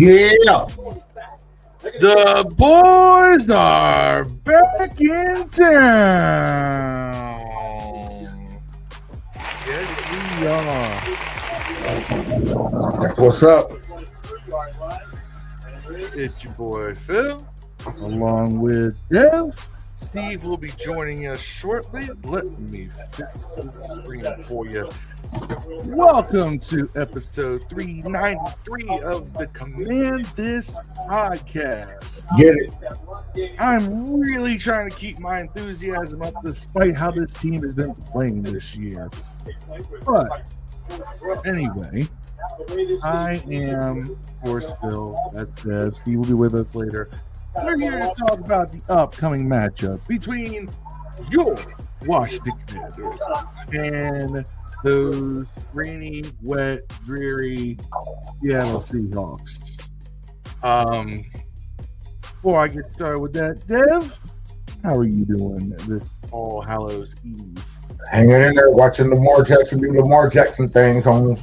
Yeah. The boys are back in town. Yes, we are. That's what's up. It's your boy Phil, along with Dev. Steve will be joining us shortly. Let me fix the screen for you. Welcome to episode 393 of the Commandthispod. Get it. I'm really trying to keep my enthusiasm up despite how this team has been playing this year. But anyway, I am, of course, Phil. That's Dev. Steve will be with us later. We're here to talk about the upcoming matchup between your Washington Commanders and those rainy, wet, dreary Seattle Seahawks. Before I get started with that, Dev, how are you doing this All Hallows Eve? Hanging in there, watching Lamar Jackson do Lamar Jackson things on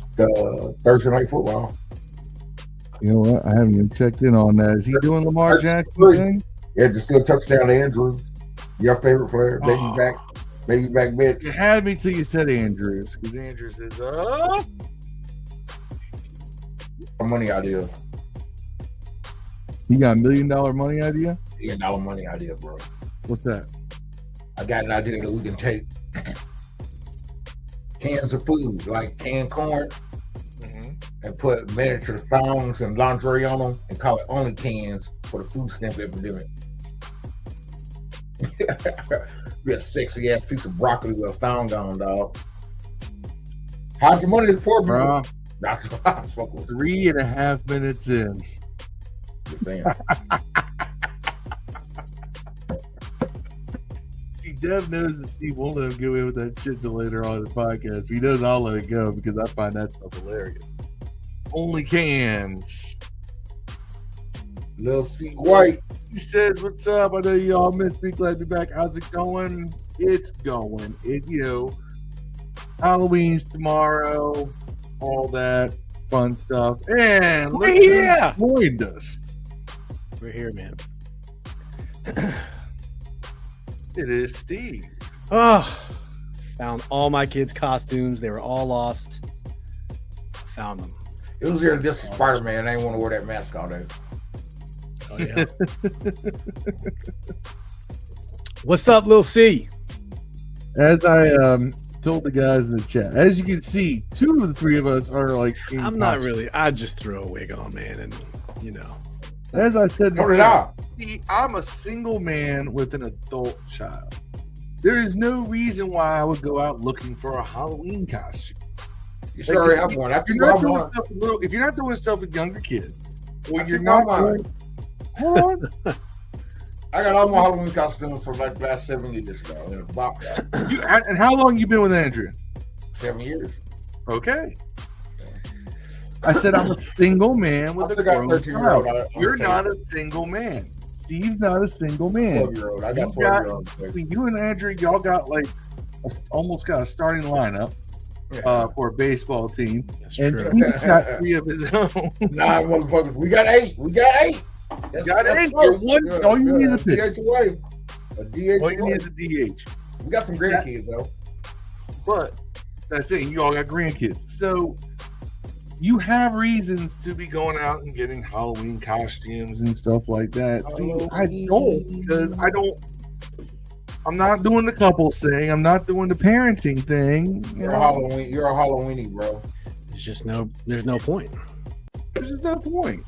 Thursday Night Football. You know what? I haven't even checked in on that. Is he doing Lamar Jackson thing? Yeah, just still touchdown to Andrews. Your favorite player, baby back bitch. You had me till you said Andrews, because Andrews is a money idea. You got $1 million money idea? $1 million money idea, bro. What's that? I got an idea that we can take cans of food, like canned corn, and put miniature thongs and lingerie on them and call it only cans for the food stamp epidemic. Be a sexy ass piece of broccoli with a thong on, dog. How's your money for, bro? That's what I'm fucking with. 3.5 minutes in. Just saying. See, Dev knows that Steve won't let him get away with that shit till later on in the podcast. He knows I'll let it go because I find that stuff hilarious. Only cans. Lil C. White. He says, "What's up? I know you all missed me. Glad to be back. How's it going? It's going. Halloween's tomorrow. All that fun stuff. And look who joined us. We're here, man. It is Steve. Oh, found all my kids' costumes. They were all lost. Found them. It was here just Spider-Man. I didn't want to wear that mask all day. Oh, yeah. What's up, Lil C? As I told the guys in the chat, as you can see, 2 of the 3 of us are like. I'm not really. I just threw a wig on, man, and As I said, see, I'm a single man with an adult child. There is no reason why I would go out looking for a Halloween costume. You should already have one. If you're not doing stuff with younger kids, or you're not doing. Hold on. I got all my Halloween costumes for like the last 7 years ago in a box. And how long you been with Andrea? 7 years. Okay. I said I'm a single man with a grown child. You're not a single man. Steve's not a single man. 12-year-old. I got 12-year-olds. You and Andrew, y'all got like almost got a starting lineup for a baseball team. That's and true. Steve's got 3 of his own. 9 motherfuckers. We got 8. Got 8. You're one. All you need is a pitch. DH away. A DH all you need is a DH. We got some grandkids though. But that's it. You all got grandkids. So you have reasons to be going out and getting Halloween costumes and stuff like that. See, I don't, because I'm not doing the couples thing. I'm not doing the parenting thing. You're a Halloweenie, bro. It's just there's no point. There's just no point,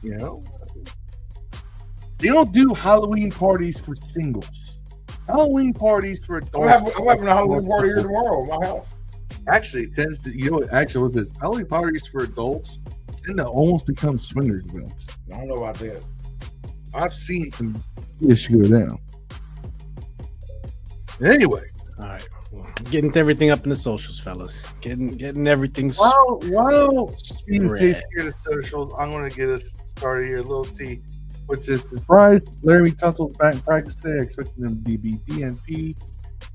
They don't do Halloween parties for singles. Halloween parties for adults. I'm having a Halloween party here tomorrow at my house. Actually, it tends to, with this, Halloween parties for adults tend to almost become swingers events. I don't know about that. I've seen some issues go down. Anyway. All right. Well, getting everything up in the socials, fellas. Getting everything. While Steve stays scared of socials, I'm going to get us started here. Little C. What's this? Surprise! Laramie Tunsil's back in practice today. Expecting them to be DNP,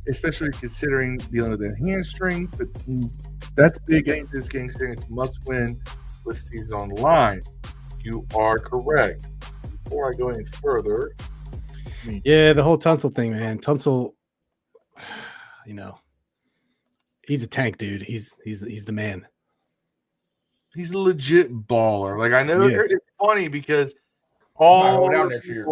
especially considering dealing with that hamstring. But that's big. Ain't this game? It's a must win with the season on the line. You are correct. Before I go any further, yeah, the whole Tunsil thing, man. Tunsil, he's a tank, dude. He's the man. He's a legit baller. Like, I know it's funny because hold out next year.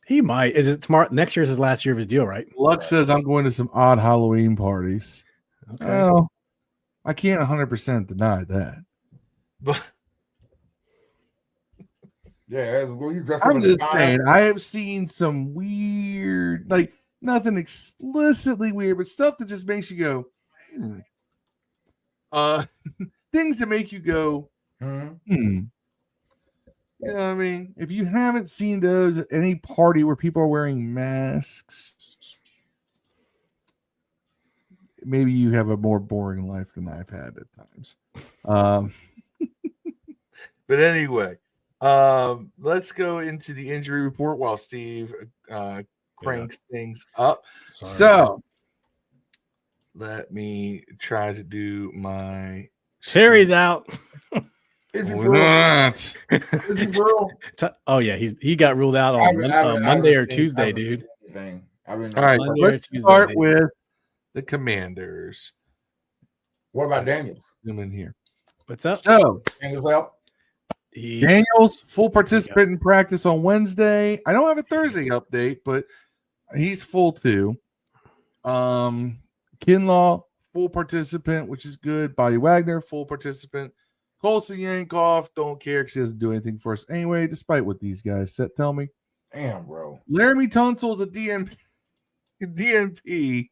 He might. Is it tomorrow? Next year's his last year of his deal, right? Luck says I'm going to some odd Halloween parties. Okay. Well, I can't 100% deny that. But yeah, well, you dress up I'm just saying, I have seen some weird, like nothing explicitly weird, but stuff that just makes you go, things that make you go, You know what I mean? If you haven't seen those at any party where people are wearing masks, maybe you have a more boring life than I've had at times. But anyway, let's go into the injury report while Steve cranks things up. Sorry. So let me try to do my. Terry's out. Is he not? Is he bro? Oh yeah, he got ruled out on Monday or Tuesday, dude. All right, let's start with the Commanders. What about Daniels? Zoom in here. What's up? So Daniels out. Daniels full participant in practice on Wednesday. I don't have a Thursday update, but he's full too. Kinlaw full participant, which is good. Bobby Wagner full participant. Colson Yankoff, don't care because he doesn't do anything for us anyway, despite what these guys said. Tell me. Damn, bro. Laramie Tunsil's a DNP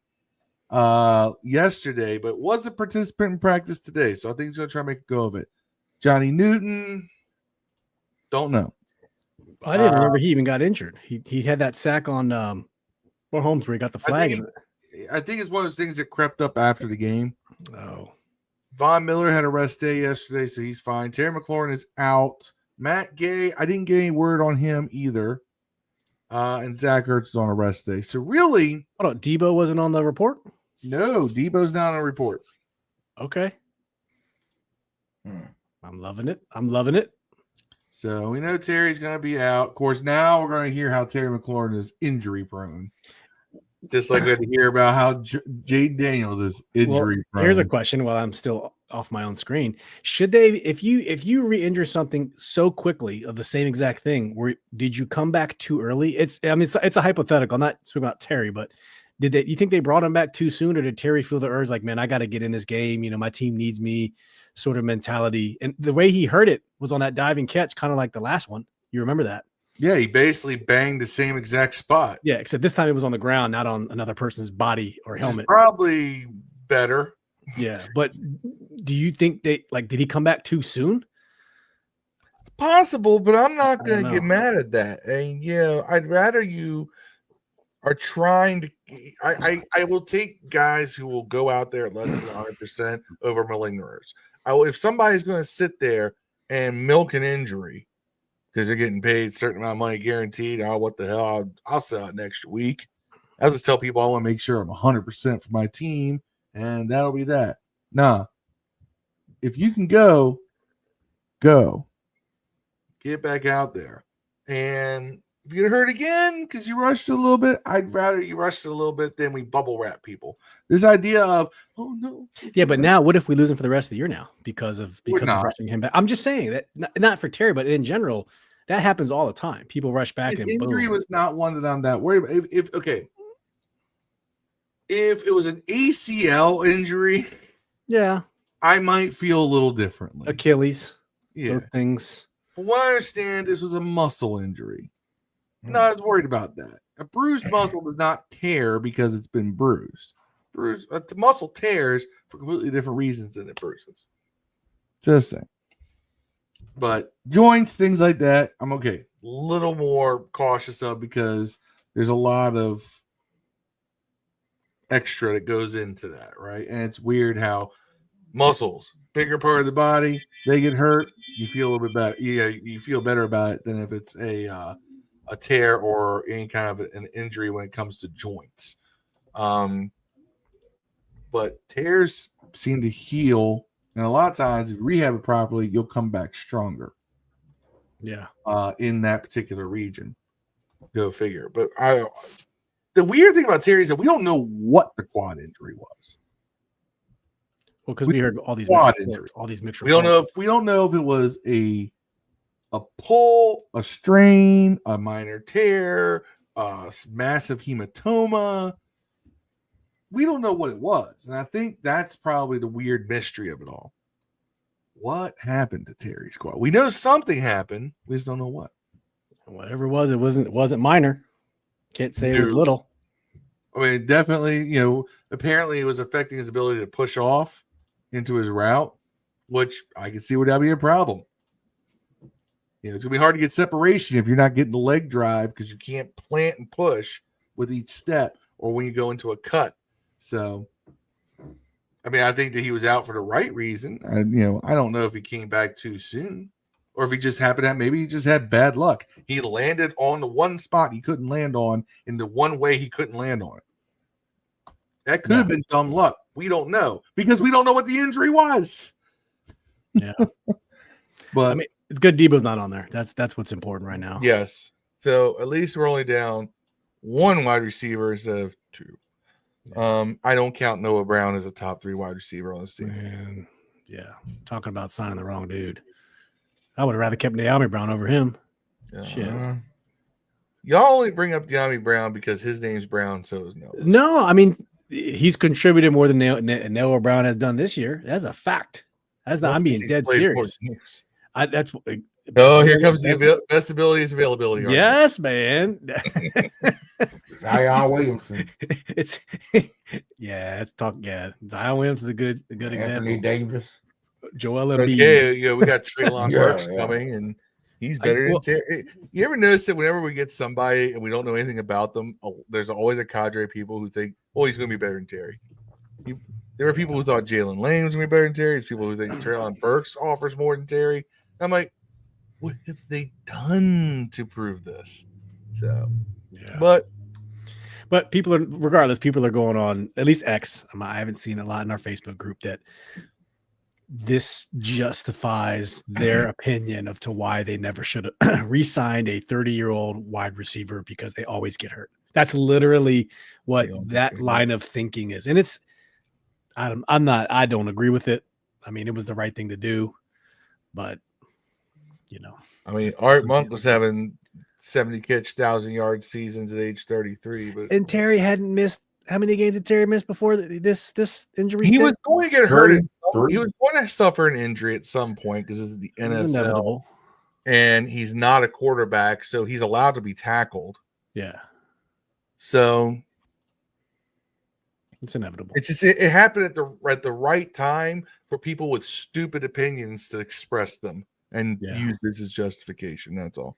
yesterday, but was a participant in practice today. So I think he's going to try to make a go of it. Johnny Newton, don't know. I didn't remember he even got injured. He had that sack on Holmes where he got the flag. I think it's one of those things that crept up after the game. Oh. Von Miller had a rest day yesterday, so he's fine. Terry McLaurin is out. Matt Gay, I didn't get any word on him either. And Zach Ertz is on a rest day. So really... Hold on, Debo wasn't on the report? No, Debo's not on a report. Okay. I'm loving it. So we know Terry's going to be out. Of course, now we're going to hear how Terry McLaurin is injury prone. Just like we had to hear about how Jayden Daniels is injury prone. Here's a question while I'm still off my own screen. Should they, if you re-injure something so quickly of the same exact thing, did you come back too early? It's a hypothetical. I'm not speaking about Terry, but you think they brought him back too soon, or did Terry feel the urge like, man, I got to get in this game, my team needs me sort of mentality? And the way he heard it was on that diving catch, kind of like the last one. You remember that? Yeah, he basically banged the same exact spot. Yeah, except this time it was on the ground, not on another person's body or helmet. Probably better. Yeah, but do you think did he come back too soon? It's possible, but I'm not going to get mad at that. And I'd rather you are trying to. I will take guys who will go out there less than 100% over malingerers. If somebody's going to sit there and milk an injury because they're getting paid a certain amount of money guaranteed, what the hell? I'll sell it next week. I just tell people I want to make sure I'm 100% for my team, and that'll be that. Nah, if you can go. Get back out there. And if you get hurt again because you rushed a little bit, I'd rather you rushed a little bit than we bubble wrap people. This idea of, oh, no. Yeah, but now what if we lose him for the rest of the year now because of rushing him back? I'm just saying that, not for Terry, but in general, that happens all the time. People rush back. His injury was not one that I'm that worried about. If it was an ACL injury, yeah, I might feel a little differently. Achilles, those things. From what I understand, this was a muscle injury. No, I was worried about that. A bruised muscle does not tear because it's been bruised. The muscle tears for completely different reasons than it bruises. Just saying. But joints, things like that, I'm okay. A little more cautious of because there's a lot of extra that goes into that, right? And it's weird how muscles, bigger part of the body, they get hurt, you feel a little bit better. Yeah, you feel better about it than if it's a tear or any kind of an injury when it comes to joints. But tears seem to heal, and a lot of times if you rehab it properly, you'll come back stronger. Yeah. In that particular region. Go figure. But the weird thing about Terry is that we don't know what the quad injury was. Well, because we heard all these quad mixed injury. all these mixed We don't know if it was a pull, a strain, a minor tear, a massive hematoma. We don't know what it was. And I think that's probably the weird mystery of it all. What happened to Terry's quad? We know something happened. We just don't know what. Whatever it wasn't minor. Can't say it was little. I mean, definitely, apparently it was affecting his ability to push off into his route, which I can see would that be a problem. It's going to be hard to get separation if you're not getting the leg drive because you can't plant and push with each step or when you go into a cut. So, I mean, I think that he was out for the right reason. I don't know if he came back too soon or if he just happened to maybe he just had bad luck. He landed on the one spot he couldn't land on in the one way he couldn't land on it. That could have been dumb luck. We don't know because we don't know what the injury was. Yeah. But I mean, it's good Debo's not on there. That's what's important right now. Yes. So at least we're only down one wide receiver instead of two. I don't count Noah Brown as a top 3 wide receiver on this team. Man, yeah. Talking about signing the wrong dude. I would have rather kept De'Ami Brown over him. Shit. Y'all only bring up De'Ami Brown because his name's Brown, so is Noah. No, I mean, he's contributed more than Noah Brown has done this year. That's a fact. I'm being dead serious. That's what. Oh, here comes the best ability is availability. Yes, man. Zion Williamson. Zion Williamson is a good example. Anthony Davis. Joel Embiid. Okay, we got Treylon Burks coming, and he's better than Terry. You ever notice that whenever we get somebody and we don't know anything about them, there's always a cadre of people who think, "Oh, he's going to be better than Terry." There were people who thought Jalen Lane was going to be better than Terry. There's people who think Treylon Burks offers more than Terry. I'm like, what have they done to prove this? So, yeah. But people are going on, at least X. I haven't seen a lot in our Facebook group that this justifies their opinion of to why they never should have re-signed a 30-year-old wide receiver because they always get hurt. That's literally what that line of thinking is. And I don't agree with it. I mean, it was the right thing to do, but I mean, Art Monk was having 70 catch, 1,000-yard seasons at age 33, and Terry hadn't missed. How many games did Terry miss before this injury? He was going to get hurt. He was going to suffer an injury at some point because it's the NFL, and he's not a quarterback, so he's allowed to be tackled. Yeah. So it's inevitable. It happened at the right time for people with stupid opinions to express them and use this as justification. That's all.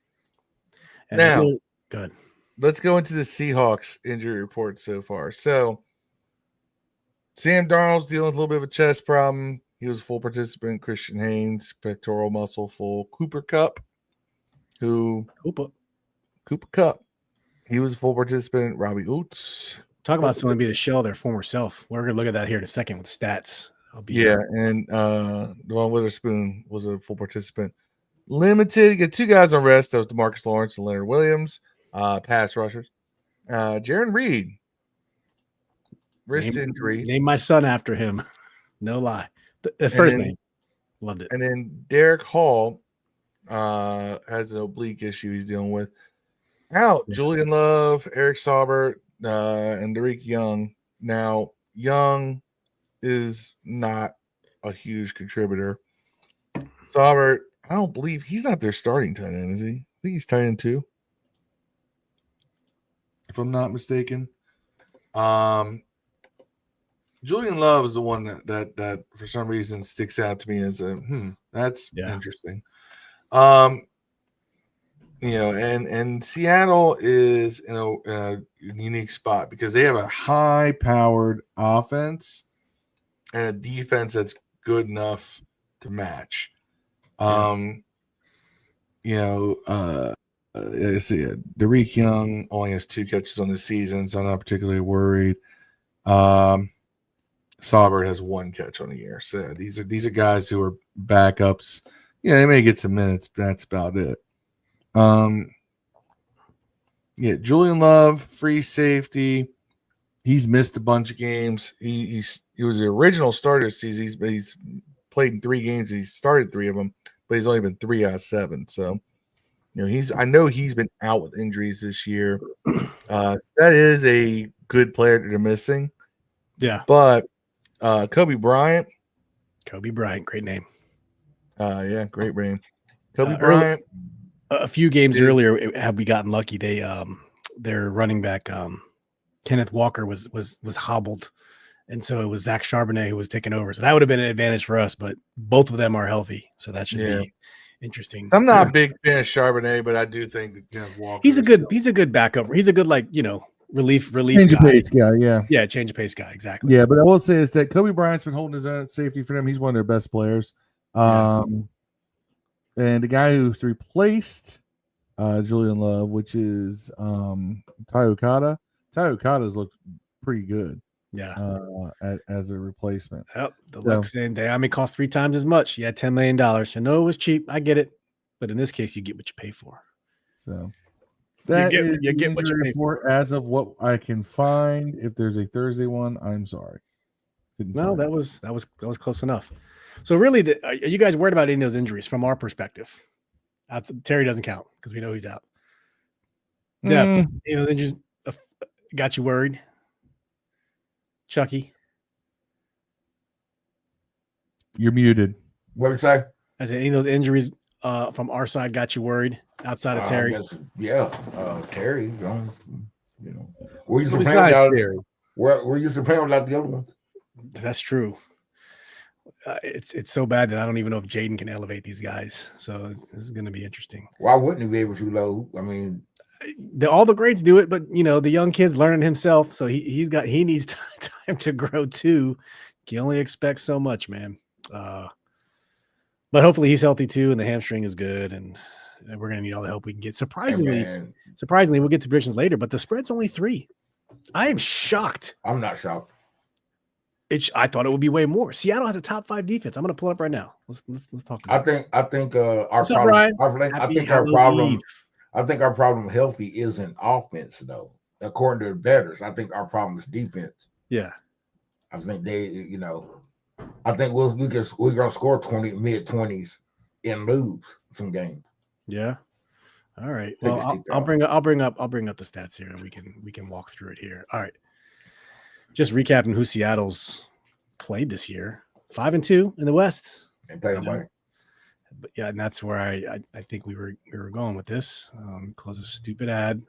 And now, good. Let's go into the Seahawks injury report so far. So, Sam Darnold's dealing with a little bit of a chest problem. He was a full participant. Christian Haynes, pectoral muscle full. Cooper Kupp, Cooper Kupp, he was a full participant. Robbie Oates. Talk about someone being a shell of their former self. We're going to look at that here in a second with stats. And Devon Witherspoon was a full participant. Limited. You get 2 guys on rest. That was DeMarcus Lawrence and Leonard Williams. Pass rushers. Jaron Reed. Wrist injury. Name my son after him. No lie. The first name. Loved it. And then Derek Hall has an oblique issue he's dealing with. Out. Yeah. Julian Love, Eric Saubert, and Derek Young. Now, Young is not a huge contributor. Saubert, I don't believe he's not their starting tight end, is he? I think he's tight end 2. If I'm not mistaken. Julian Love is the one that for some reason sticks out to me as that's interesting. And Seattle is in a unique spot because they have a high-powered offense and a defense that's good enough to match. Let's see. Derek Young only has 2 catches on the season, so I'm not particularly worried. Saubert has 1 catch on the year. So these are guys who are backups. Yeah, they may get some minutes, but that's about it. Yeah, Julian Love, free safety. He's missed a bunch of games. He was the original starter this season. He's played in 3 games. He started 3 of them, but he's only been 3 out of 7. So, I know he's been out with injuries this year. That is a good player that they're missing. Yeah. But Kobe Bryant, great name. Yeah, great name. Kobe Bryant. A few games earlier, had we gotten lucky, their running back Kenneth Walker was hobbled, and so it was Zach Charbonnet who was taking over. So that would have been an advantage for us. But both of them are healthy, so that should be interesting. I'm not a big fan of Charbonnet, but I do think that Kenneth Walker. He's a good backup. He's a good relief change guy. Of pace guy. Yeah, change of pace guy. Exactly. Yeah, but I will say is that Kobe Bryant's been holding his own at safety for them. He's one of their best players. And the guy who's replaced Julian Love, which is Ty Okada. Ty Okada's looked pretty good. Yeah. As a replacement. Yep. The Lux saying Dayami cost 3 times as much. You had $10 million. I know it was cheap. I get it. But in this case, you get what you pay for. So that you get what you pay for as of what I can find. If there's a Thursday one, I'm sorry. No, that was close enough. So really, are you guys worried about any of those injuries from our perspective? Terry doesn't count because we know he's out. Yeah, injuries got you worried, Chucky. You're muted. What did you say? Has any of those injuries from our side got you worried outside of Terry? Terry. We're used to playing without Terry. We're used to playing without the other ones. That's true. It's so bad that I don't even know if Jayden can elevate these guys. So this is going to be interesting. Why wouldn't he be able to, though? I mean, all the greats do it, but the young kid's learning himself, so he needs time to grow too. Can only expect so much, man. But hopefully he's healthy too, and the hamstring is good, and we're going to need all the help we can get. Surprisingly, we'll get to predictions later, but the spread's only 3. I am shocked. I'm not shocked. I thought it would be way more. Seattle has a top 5 defense. I'm going to pull it up right now. Let's talk about it. I think our What's problem. Up, I think our problem healthy isn't offense though. According to the bettors, I think our problem is defense. Yeah. I think they, I think we're gonna score mid-20s and lose some games. Yeah. All right. Well, I'll bring up the stats here, and we can walk through it here. All right. Just recapping who Seattle's played this year: 5-2 in the West. And play away. But yeah, and that's where I think we were going with this. Close a stupid ad.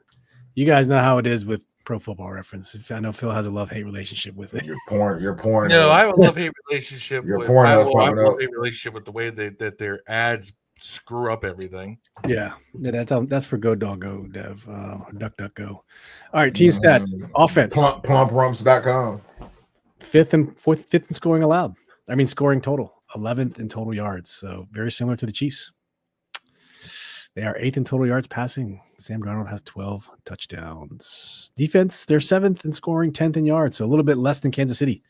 You guys know how it is with Pro Football Reference. I know Phil has a love-hate relationship with it. You're pouring. No, I have a love-hate relationship. I have a love-hate relationship with the way that their ads screw up everything. Yeah, that's for Go Dog Go Dev, Duck Duck Go. All right, team stats, offense. Plumprumps.com. 5th in scoring allowed. Scoring total. 11th in total yards. So very similar to the Chiefs. They are 8th in total yards passing. Sam Darnold has 12 touchdowns. Defense, they're 7th in scoring, 10th in yards. So a little bit less than Kansas City.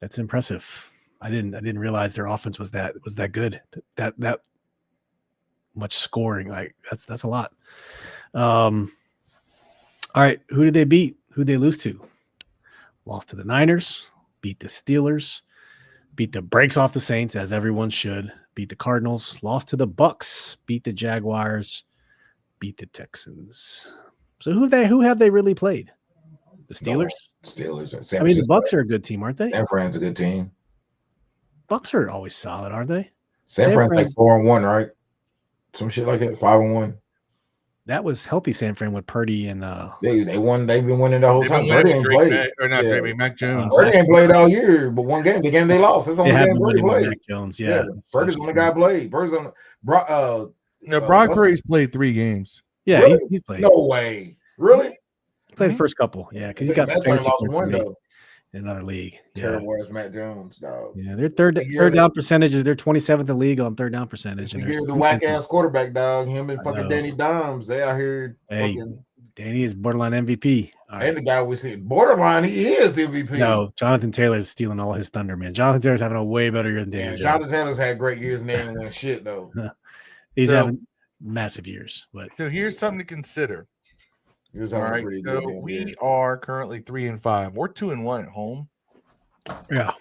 That's impressive. I didn't realize their offense was that good. That much scoring. Like that's a lot. All right, who did they beat? Who did they lose to? Lost to the Niners, beat the Steelers, beat the brakes off the Saints, as everyone should, beat the Cardinals, lost to the Bucks, beat the Jaguars, beat the Texans. So who have they really played? The Steelers? Steelers. The Bucks are a good team, aren't they? San Fran's a good team. Bucks are always solid, aren't they? San Fran's like 4-1, right? Some shit like that, 5-1. That was healthy San Fran with Purdy and they won. They've been winning the whole time. Purdy ain't played. Mac Jones. Purdy ain't played all year, but one game. The game they lost. That's the only game Purdy played. Mac Jones, yeah. Purdy's the only guy played. Purdy's on. Brock Purdy's played 3 games. Yeah, really? he's played. No way. Really? He played the first couple. Yeah, because he got some fancy in another league. Terrible as Matt Jones, dog. Yeah, their third down percentages. They're 27th in the league on third down percentage. Here's the whack ass quarterback, dog. Him and fucking Danny Dimes. They out here. Hey, Danny is borderline MVP. And the guy we see borderline, he is MVP. No, Jonathan Taylor is stealing all his thunder, man. Jonathan Taylor's having a way better year than Danny. Jonathan Taylor's had great years and they ain't won shit though. He's having massive years. But so here's something to consider. All right, so we are currently 3-5. We're 2-1 at home. Yeah,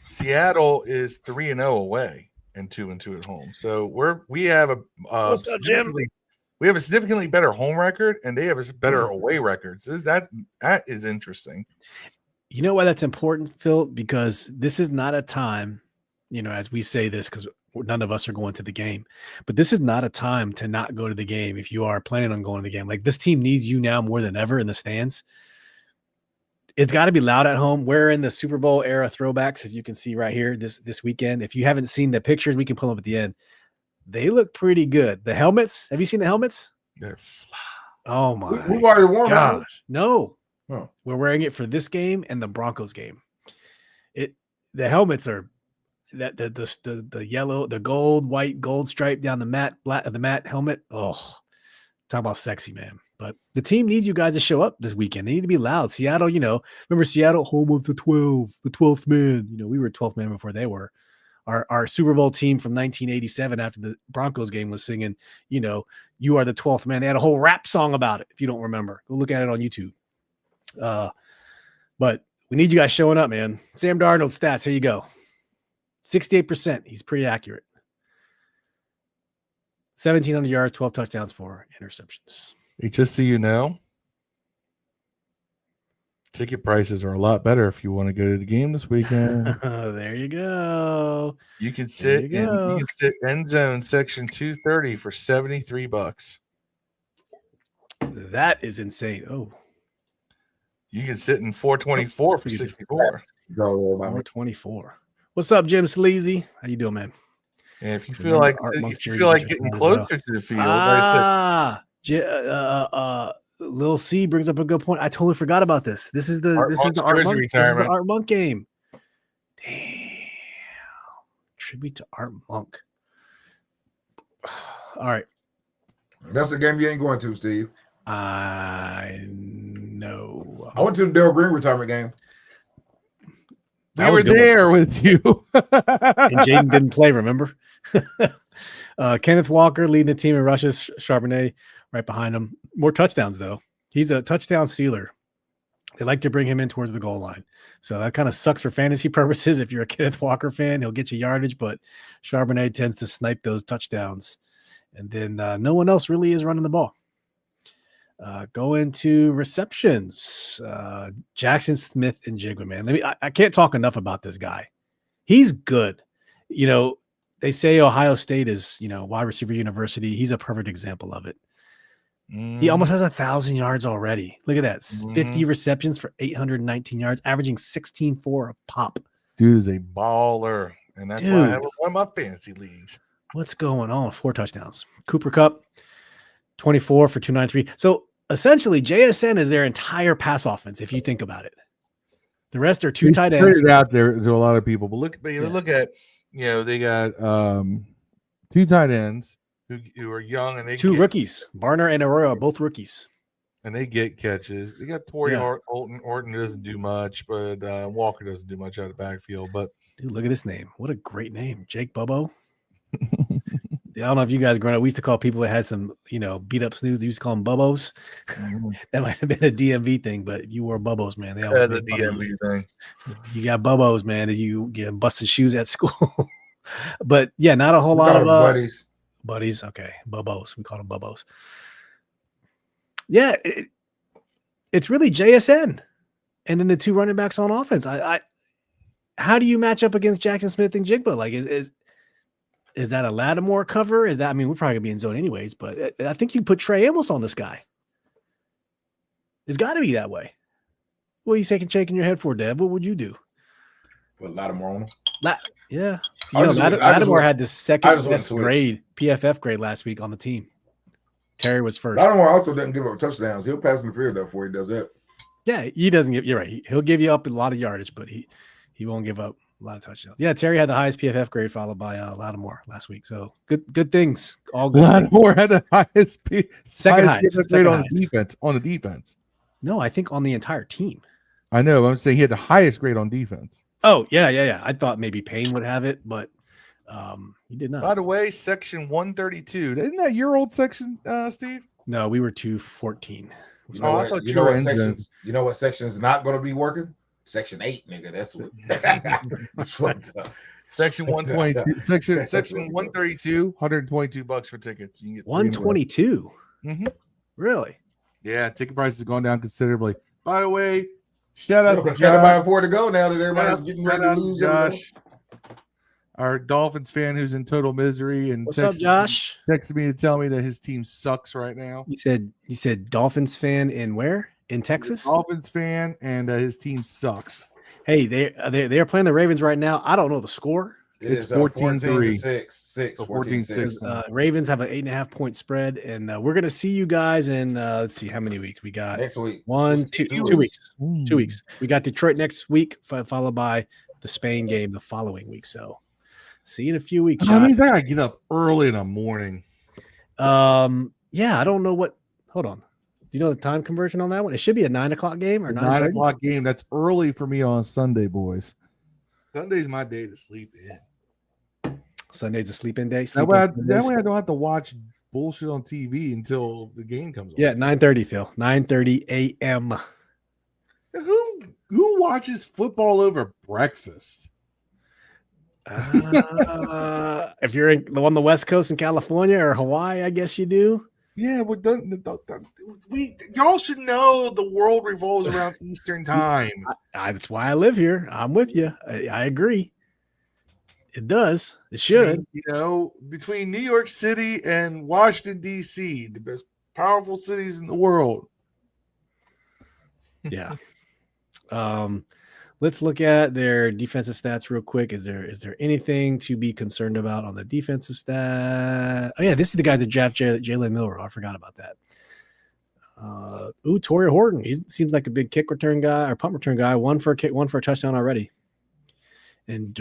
Seattle is 3-0 away and 2-2 at home. So we have a significantly better home record, and they have a better away record. So that is interesting. You know why that's important, Phil? Because this is not a time, as we say this, because none of us are going to the game, but this is not a time to not go to the game if you are planning on going to the game. Like, this team needs you now more than ever in the stands. It's got to be loud at home. We're in the Super Bowl era throwbacks, as you can see right here this weekend. If you haven't seen the pictures, we can pull them up at the end. They look pretty good. The helmets, have you seen the helmets? They're fly. Oh my we've already worn gosh. No. Oh. We're wearing it for this game and the Broncos game. The helmets are the yellow, the gold stripe down the mat helmet. Oh, talk about sexy, man. But the team needs you guys to show up this weekend. They need to be loud. Seattle, remember Seattle, home of the 12th man. We were 12th man before they were. Our Super Bowl team from 1987 after the Broncos game was singing, you are the 12th man. They had a whole rap song about it. If you don't remember, go look at it on YouTube. But we need you guys showing up, man. Sam Darnold stats. Here you go. 68%. He's pretty accurate. 1,700 yards, 12 touchdowns, 4 interceptions. Hey, just so you know, ticket prices are a lot better if you want to go to the game this weekend. There you go. You can sit end zone section 230 for $73. That is insane. Oh. You can sit in 424 for 64. 424. What's up, Jim Sleazy? How you doing, man? And if you feel like getting closer to the field, Lil C brings up a good point. I totally forgot about this. This is the Art Monk game. Damn. Tribute to Art Monk. All right. That's the game you ain't going to, Steve. I know. I went to the Dale Green retirement game. We were there with you. And Jayden didn't play, remember? Kenneth Walker leading the team in rushes. Charbonnet right behind him. More touchdowns, though. He's a touchdown stealer. They like to bring him in towards the goal line. So that kind of sucks for fantasy purposes. If you're a Kenneth Walker fan, he'll get you yardage, but Charbonnet tends to snipe those touchdowns. And then no one else really is running the ball. Go into receptions. Jackson Smith and Jigba, man. I can't talk enough about this guy. He's good. They say Ohio State is, wide receiver university. He's a perfect example of it. He almost has 1,000 yards already. Look at that. 50 receptions for 819 yards, averaging 16.4 a pop. Dude is a baller. And that's why I have one of my fantasy leagues. What's going on? 4 touchdowns. Cooper Kupp, 24 for 293. So essentially, JSN is their entire pass offense, if you think about it. The rest are 2 tight ends. Put it out there to a lot of people, but look at, they got 2 tight ends who are young, and they 2 rookies. Barner and Arroyo are both rookies, and they get catches. They got Torrey Orton doesn't do much, but Walker doesn't do much out of the backfield. But dude, look at this name! What a great name, Jake Bobo. I don't know if you guys growing up, we used to call people that had some, beat up snooze. They used to call them Bubos. That might have been a DMV thing, but you wore Bubos, man. They all the DMV thing. You got Bubos, man. That you get busted shoes at school. But yeah, not a whole lot of buddies. Buddies, okay, Bubos. We call them Bubos. Yeah, it's really JSN, and then the 2 running backs on offense. How do you match up against Jackson Smith and Jigba? Like, is that a Lattimore cover? We're probably gonna be in zone anyways, but I think you put Trey Amos on this guy. It's got to be that way. What are you shaking your head for, Dev? What would you do? Put Lattimore on him. Yeah. Lattimore had the second best grade, PFF grade last week on the team. Terry was first. Lattimore also doesn't give up touchdowns. He'll pass in the field before he does that. Yeah, he doesn't give. You're right. He'll give you up a lot of yardage, but he won't give up a lot of touchdowns. Yeah, Terry had the highest PFF grade, followed by Lattimore last week. So good things. All good. Lattimore had the highest grade on defense. On the defense. No, I think on the entire team. I know. I'm saying he had the highest grade on defense. Oh, yeah. I thought maybe Payne would have it, but He did not. By the way, section 132. Isn't that your old section, Steve? No, we were 214. You know what? You know what section's not going to be working? Section 8, nigga. That's what. That's what Section 122. Section 132. $122 for tickets. You can get 122. Really? Yeah, ticket prices have gone down considerably. By the way, shout out to Josh. Gotta buy 4 to go now that everybody's getting ready to lose. Josh, our Dolphins fan who's in total misery, and what's up, Josh? Texted me to tell me that his team sucks right now. You said Dolphins fan in where? In Texas? Dolphins fan, and his team sucks. Hey, they are playing the Ravens right now. I don't know the score. It's 14-3. 14-6. Ravens have an 8.5 point spread, and we're gonna see you guys in let's see how many weeks we got. Next week. 2 weeks. 2 weeks. We got Detroit next week, followed by the Spain game the following week. So see you in a few weeks. That means I gotta get up early in the morning. Yeah, I don't know what. Hold on. Do you know the time conversion on that one? It should be a 9 o'clock game or 9 o'clock game. That's early for me on Sunday, boys. Sunday's my day to sleep in. Sunday's a sleep-in day. That way I don't have to watch bullshit on TV until the game comes on. Yeah, 9:30, Phil. 9:30 a.m. Who watches football over breakfast? If you're on the West Coast in California or Hawaii, I guess you do. Yeah, but y'all should know the world revolves around Eastern time. That's why I live here. I'm with you. I agree. It does. It should. You know, between New York City and Washington, D.C., the most powerful cities in the world. Yeah. Let's look at their defensive stats real quick. Is there anything to be concerned about on the defensive stat? Oh, yeah, this is the guy that drafted Jalen Milroe. I forgot about that. Torrey Horton. He seems like a big kick return guy or punt return guy. One for a kick, one for a touchdown already. And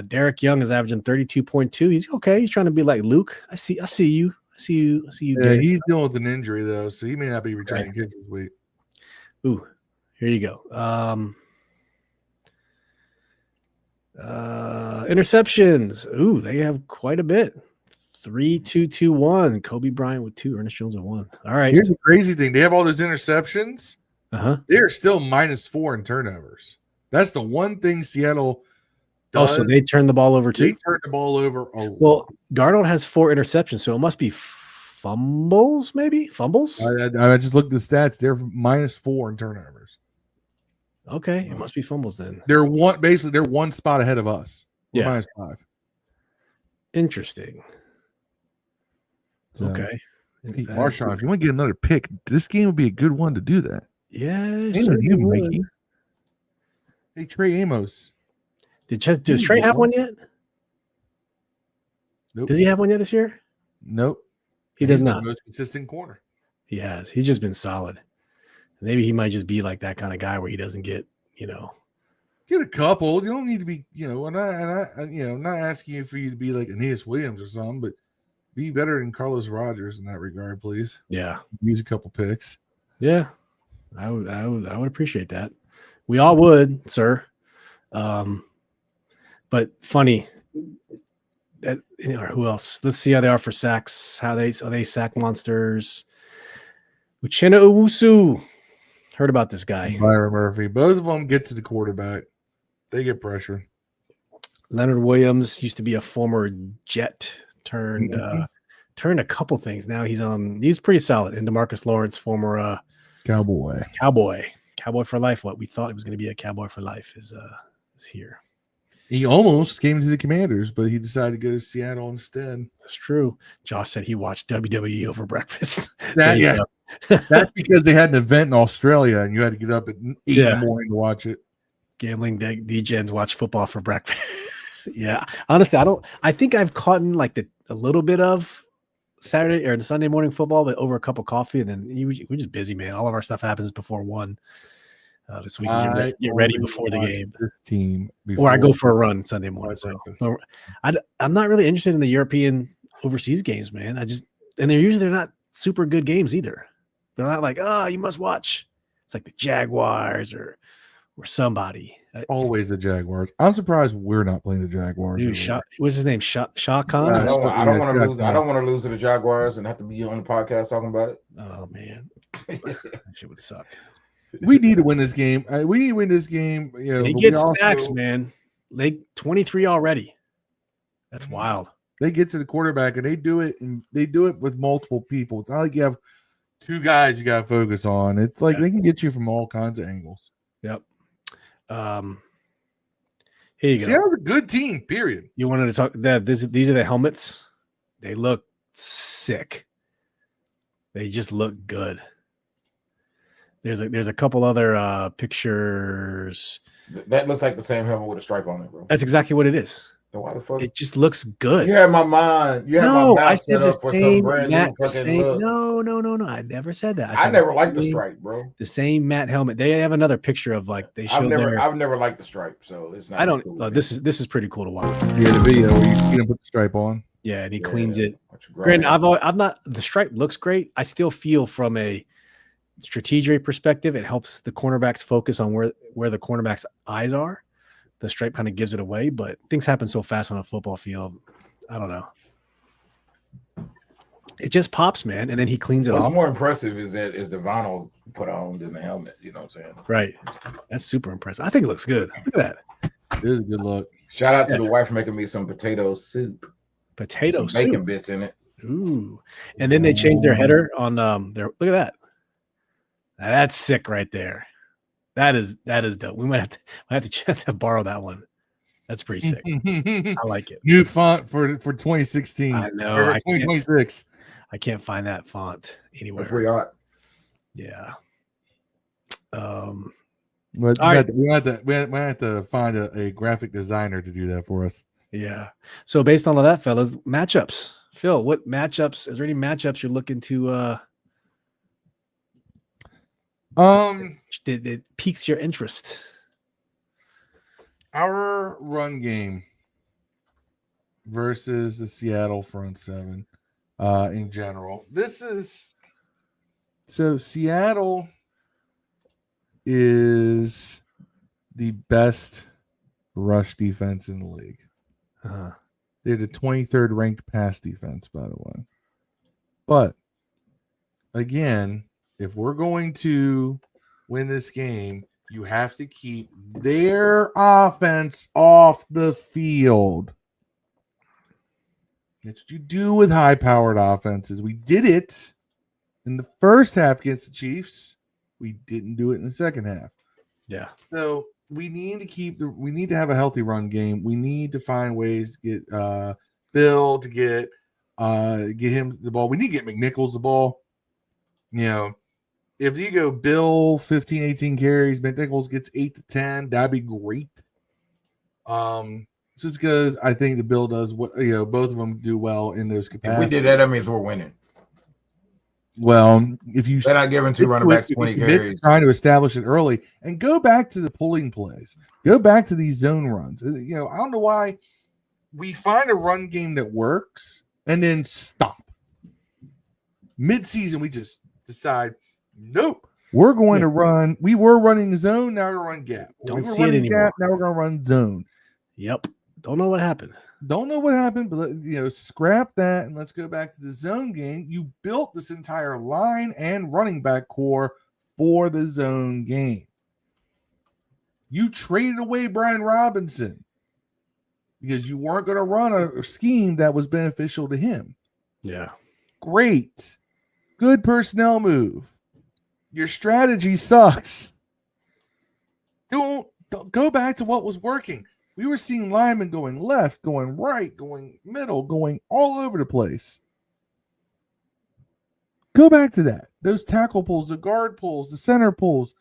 Derek Young is averaging 32.2. He's okay. He's trying to be like Luke. I see you. Yeah, Derek. He's dealing with an injury though, so he may not be returning kicks this week. Ooh, here you go. Interceptions. Ooh, they have quite a bit. 3-2-2-1. Kobe Bryant with 2. Ernest Jones with 1. All right. Here's the crazy thing. They have all those interceptions. They're still -4 in turnovers. That's the one thing Seattle does. Oh, so they turned the ball over too? They turned the ball over a lot. Well, Darnold has 4 interceptions, so it must be fumbles, maybe? Fumbles? I just looked at the stats. They're -4 in turnovers. Okay, it must be fumbles then. They're one spot ahead of us. We're -5. Interesting. So, okay. Hey, Marshawn, if you want to get another pick, this game would be a good one to do that. Yeah, Mikey. Hey, Trey Amos. Does Trey have one yet? Nope. Does he have one yet this year? Nope. He does not. The most consistent corner. He has. He's just been solid. Maybe he might just be like that kind of guy where he doesn't get, Get a couple. You don't need to be, I'm not asking you for you to be like Aeneas Williams or something, but be better than Carlos Rogers in that regard, please. Yeah. Use a couple picks. Yeah. I would appreciate that. We all would, sir. But funny that who else? Let's see how they are for sacks. Are they sack monsters? Uchenna Owusu. Heard about this guy. Byron Murphy. Both of them get to the quarterback. They get pressure. Leonard Williams used to be a former Jet, turned a couple things. Now he's pretty solid. And DeMarcus Lawrence, former Cowboy for life. What we thought it was going to be a Cowboy for life is here. He almost came to the Commanders, but he decided to go to Seattle instead. That's true. Josh said he watched WWE over breakfast. That's because they had an event in Australia and you had to get up at 8 in the morning to watch it. Gambling DJs watch football for breakfast. Yeah. Honestly, I think I've caught in like a little bit of Saturday or Sunday morning football, but over a cup of coffee. And then we're just busy, man. All of our stuff happens before 1. So we can get ready before the game. This team or I go for a run Sunday morning. So I'm not really interested in the European overseas games, man. And they're not super good games either. They're not like, you must watch. It's like the Jaguars or or somebody. Always the Jaguars. I'm surprised we're not playing the Jaguars. Dude, what's his name? Shah Khan? I don't want to lose. I don't want to lose to the Jaguars and have to be on the podcast talking about it. Oh man, that shit would suck. We need to win this game. We need to win this game. You know, they get sacks, man. They 23 already. That's wild. They get to the quarterback and they do it, and they do it with multiple people. It's not like you have two guys you got to focus on. It's like they can get you from all kinds of angles. Yep. Here you go. Seattle's a good team. Period. You wanted to talk that these are the helmets. They look sick. They just look good. There's a couple other pictures. That looks like the same helmet with a stripe on it, bro. That's exactly what it is. Why the fuck? It just looks good. You had my mind. You had my mouth set up for some brand new fucking look. No. I never said that. I never liked the stripe, bro. The same matte helmet. They have another picture of like they showed. I've never liked the stripe, so it's not. I don't. Cool this is pretty cool to watch. Yeah, the video where you see him put the stripe on. Yeah, and he cleans it. Granted, I've not. The stripe looks great. I still feel from a strategic perspective, it helps the cornerbacks focus on where the cornerback's eyes are. The stripe kind of gives it away, but things happen so fast on a football field. I don't know. It just pops, man, and then he cleans it off. What's more impressive is the vinyl put on than the helmet. You know what I'm saying? Right. That's super impressive. I think it looks good. Look at that. It is a good look. Shout out to the wife making me some potato soup. Potato soup. Bacon bits in it. Ooh. And then they changed their header on their. Look at that. Now, that's sick right there. That is dope. We might have to borrow that one. That's pretty sick. I like it. New font for 2016. I know. 2026. I can't find that font anywhere. That's pretty hot. Yeah. But we have to find a graphic designer to do that for us. Yeah. So based on all that, fellas, matchups. Phil, what matchups? Is there any matchups you're looking to? It piques your interest. Our run game versus the Seattle front seven in general. Seattle is the best rush defense in the league. They're the 23rd ranked pass defense, by the way. But again, if we're going to win this game, you have to keep their offense off the field. That's what you do with high-powered offenses. We did it in the first half against the Chiefs. We didn't do it in the second half. Yeah. So we need to have a healthy run game. We need to find ways to get Bill to get him the ball. We need to get McNichols the ball. You know, if you go Bill 15, 18 carries, McNichols gets 8 to 10, that'd be great. Just because I think the Bill does what both of them do well in those capacities. If we did that means we're winning. Well, if you they're not giving two running backs 20 carries, trying to establish it early and go back to the pulling plays, go back to these zone runs. I don't know why we find a run game that works and then stop mid-season. We just decide, nope, we're going to run. We were running zone, now we're running gap. Don't see it anymore. Gap, now we're going to run zone. Yep. Don't know what happened. But scrap that and let's go back to the zone game. You built this entire line and running back core for the zone game. You traded away Brian Robinson because you weren't going to run a scheme that was beneficial to him. Yeah. Great. Good personnel move. Your strategy sucks. Don't go back to what was working. We were seeing linemen going left, going right, going middle, going all over the place. Go back to that. Those tackle pulls, the guard pulls, the center pulls.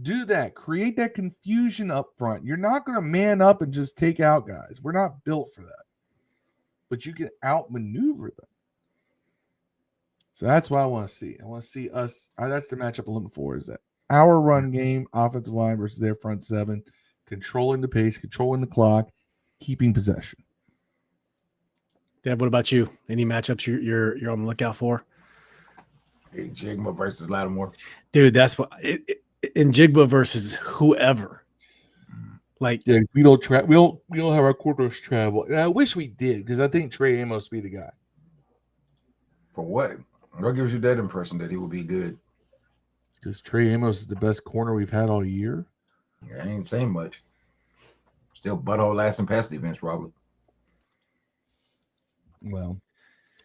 Do that. Create that confusion up front. You're not going to man up and just take out guys. We're not built for that. But you can outmaneuver them. So that's what I want to see. I want to see us. That's the matchup I'm looking for, is that our run game, offensive line versus their front seven. Controlling the pace, controlling the clock, keeping possession. Deb, what about you? Any matchups you're on the lookout for? Jigma versus Lattimore. Dude, that's what in Jigma versus whoever. Like, yeah, we don't have our quarters travel. And I wish we did because I think Trey Amos would be the guy. For what? What gives you that impression that he would be good? Because Trey Amos is the best corner we've had all year. Yeah, I ain't saying much. Still butthole last in pass defense, probably. Well,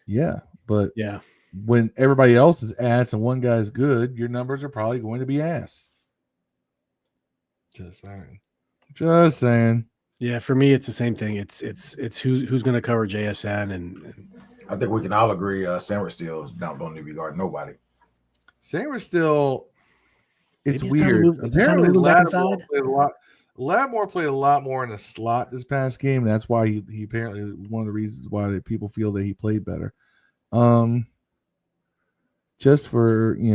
yeah, but yeah. when everybody else is ass and one guy's good, your numbers are probably going to be ass. Just saying. Yeah, for me, it's the same thing. It's who's going to cover JSN, and I think we can all agree. Sandwich still don't need to be guarding nobody. Sandwich still. It's maybe weird. Apparently, Lattimore played a lot more in the slot this past game. That's why he apparently one of the reasons why people feel that he played better. Just for he